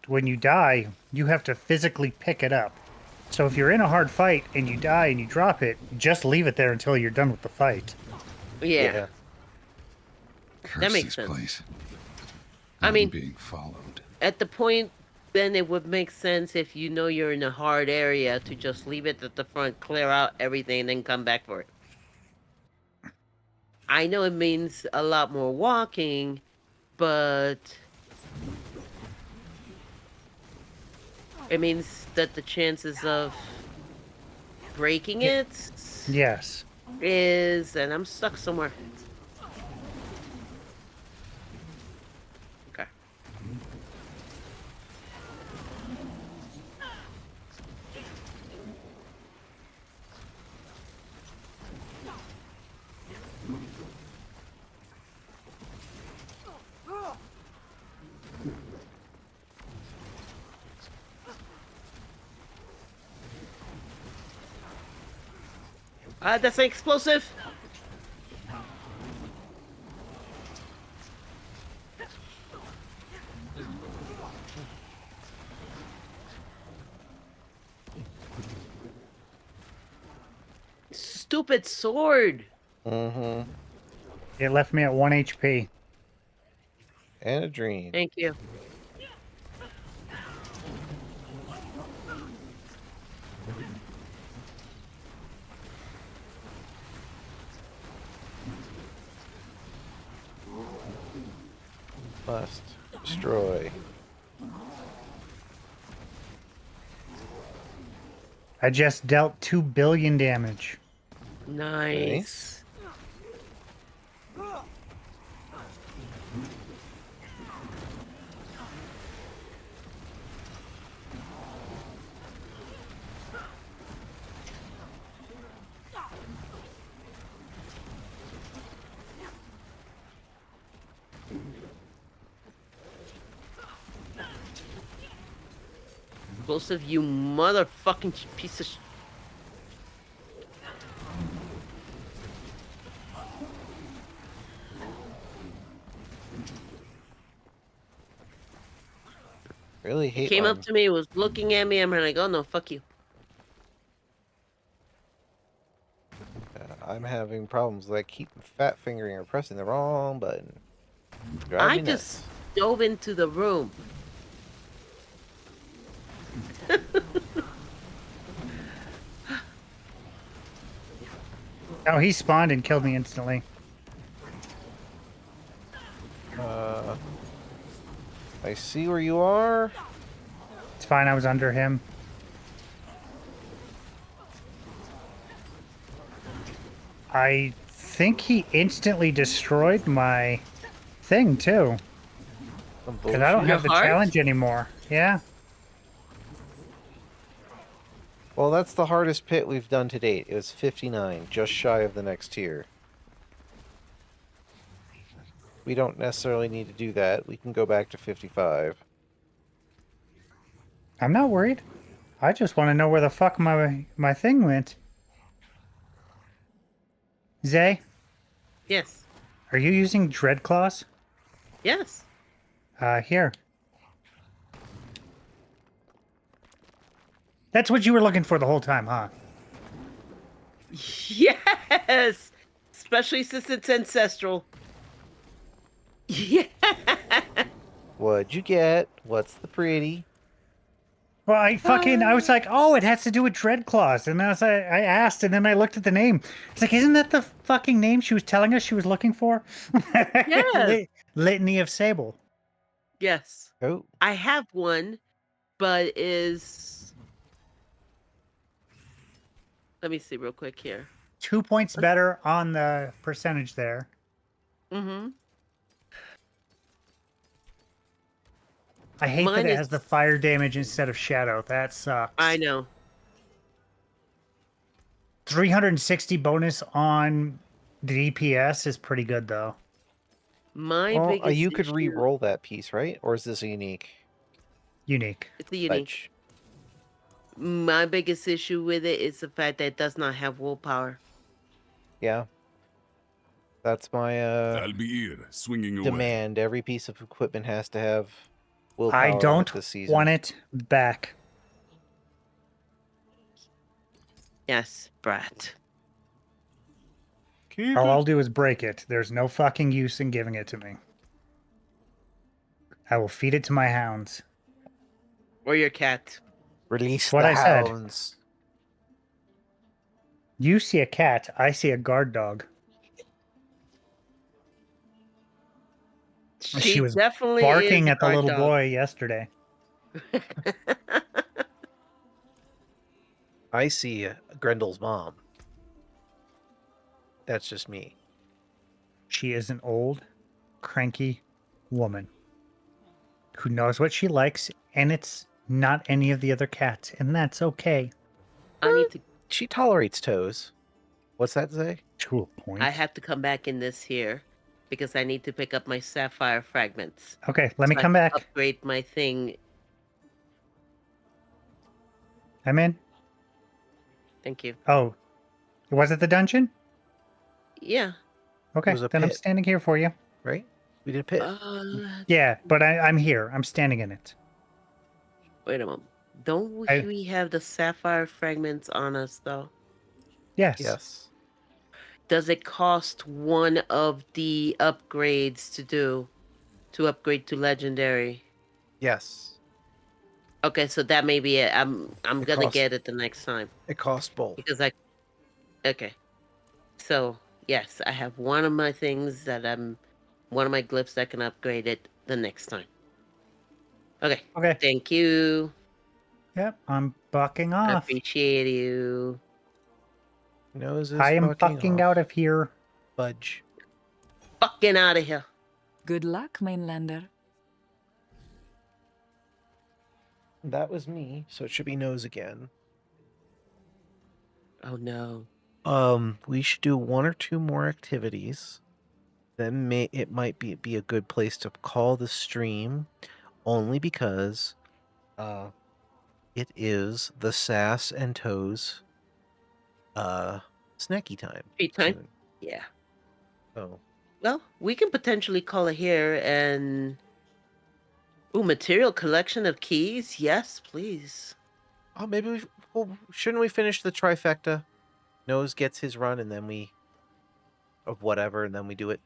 when you die, you have to physically pick it up. So if you're in a hard fight and you die and you drop it, just leave it there until you're done with the fight. Yeah, that Curse makes this sense. place. I I'm mean, being followed. at the point, then it would make sense if you know you're in a hard area to just leave it at the front, clear out everything, and then come back for it. I know it means a lot more walking, but it means that the chances of breaking it Yes. is, and I'm stuck somewhere. Okay. That's an explosive. Stupid sword. Mm-hmm. It left me at 1 HP. And a dream. Thank you. Must destroy. I just dealt 2 billion damage. Nice. Explosive, you motherfucking piece of Really He hate came up when to me, was looking at me. I'm like, oh no, fuck you. I'm having problems like keep fat fingering or pressing the wrong button. Drive I me just nuts. dove into the room. Oh, he spawned and killed me instantly. I see where you are. It's fine, I was under him. I think he instantly destroyed my thing, too. Some Because I don't bullshit. Your have the heart? challenge anymore. Yeah. Well, that's the hardest pit we've done to date. It was 59, just shy of the next tier. We don't necessarily need to do that. We can go back to 55. I'm not worried. I just want to know where the fuck my thing went. Zay, Yes. are you using Dreadclaws? Yes. Here. That's what you were looking for the whole time, huh? Yes. Especially since it's ancestral. Yeah. What'd you get? What's the pretty? Well, I was like, oh, it has to do with Dreadclaws. And I asked, and then I looked at the name. It's like, isn't that the fucking name she was telling us she was looking for? Yes. Litany of Sable. Yes. Oh, I have one, but let me see real quick here. 2 points better on the percentage there. Mm-hmm. I hate that Mine it is, has the fire damage instead of shadow. That I sucks. know. 360 bonus on the DPS is pretty good, though. My well, biggest you could issue, re-roll that piece, right? Or is this a unique? Unique. it's a unique. Fudge. My biggest issue with it is the fact that it does not have willpower. Yeah. That's my I'll be here, swinging away. demand. Every piece of equipment has to have I willpower on it don't this season. want it back. Yes, brat. Keep All it. I'll do is break it. There's no fucking use in giving it to me. I will feed it to my hounds. Or your cat. Release What the I said. hounds. You see a cat, I see a guard dog. She was Definitely is barking a at the guard little dog. boy yesterday. I see Grendel's mom. That's just me. She is an old, cranky woman who knows what she likes, and it's not any of the other cats, and that's okay. I need to. She tolerates toes. What's that say? To a point. I have to come back in this here because I need to pick up my sapphire fragments. Okay, let me so I come can back. Upgrade my thing. I'm in. Thank you. Oh, was it the dungeon? Yeah. Okay, was a then I'm pit. standing here for you. Right? We did a pit. Yeah, but I'm here. I'm standing in it. Wait a moment. Don't I- we have the sapphire fragments on us though? Yes. Yes. Does it cost one of the upgrades to upgrade to legendary? Yes. Okay, so that may be it. I'm It gonna costs- get it the next time It costs both. because okay. So yes, I have one of my things that one of my glyphs that can upgrade it the next time. Okay. Okay. Thank you. Yep, I'm bucking I off. appreciate you. Nose is I am bucking out of here. Fudge. Fucking out of here. Good luck, Mainlander. That was me, so it should be nose again. Oh no. We should do one or two more activities. Then it might be a good place to call the stream, only because it is the Sass and Toes snacky time. Treat time? soon. Yeah. So Well, we can potentially call it here and material collection of keys? Yes, please. oh, maybe shouldn't we finish the trifecta? Nose gets his run, and then we of whatever, and then we do it.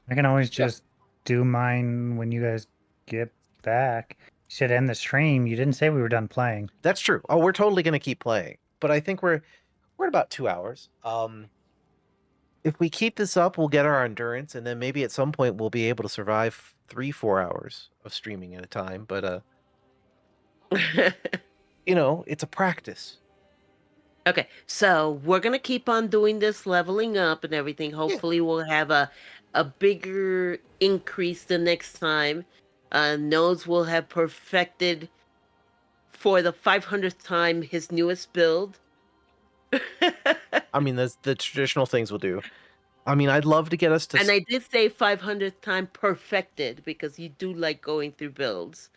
I can always just do mine when you guys get back. You should end the stream. You didn't say we were done playing. That's true. Oh, we're totally gonna keep playing, but I think we're at about 2 hours. If we keep this up, we'll get our endurance, and then maybe at some point we'll be able to survive 3-4 hours of streaming at a time. But it's a practice. Okay, so we're gonna keep on doing this leveling up and everything. Hopefully, we'll have a bigger increase the next time. Nose will have perfected for the 500th time his newest build. I mean, that's the traditional things we'll do. I mean, I'd love to get us to. And I did say 500th time perfected because you do like going through builds.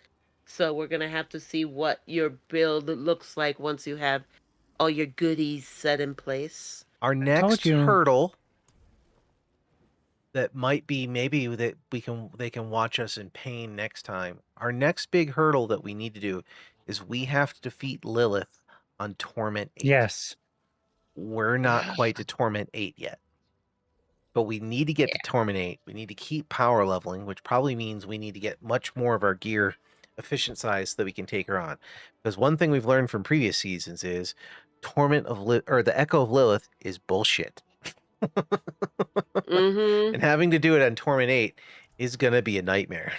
So we're gonna have to see what your build looks like once you have all your goodies set in place. Our next you. hurdle that might be maybe that they can watch us in pain next time. Our next big hurdle that we need to do is we have to defeat Lilith on Torment 8. Yes. We're not quite to Torment 8 yet. But we need to get to Torment 8. We need to keep power leveling, which probably means we need to get much more of our gear efficient size so that we can take her on. Because one thing we've learned from previous seasons is the Echo of Lilith is bullshit. Mm-hmm. And having to do it on Torment 8 is gonna be a nightmare.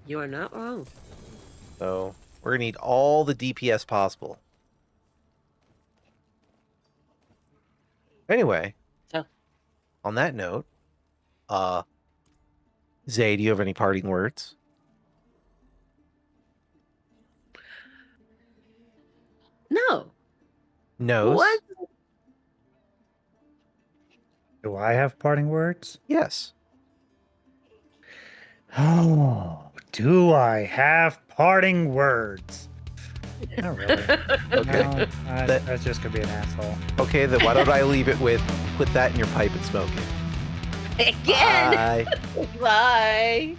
You are not wrong. So we're gonna need all the DPS possible. Anyway, So, on that note, Zae, do you have any parting words? no. Nose? What? Do I have parting words? Yes. Oh, do I have parting words? Not really. Okay. No, that's just gonna be an asshole. Okay, then why don't I leave it with put that in your pipe and smoke it. Again. Bye. Bye.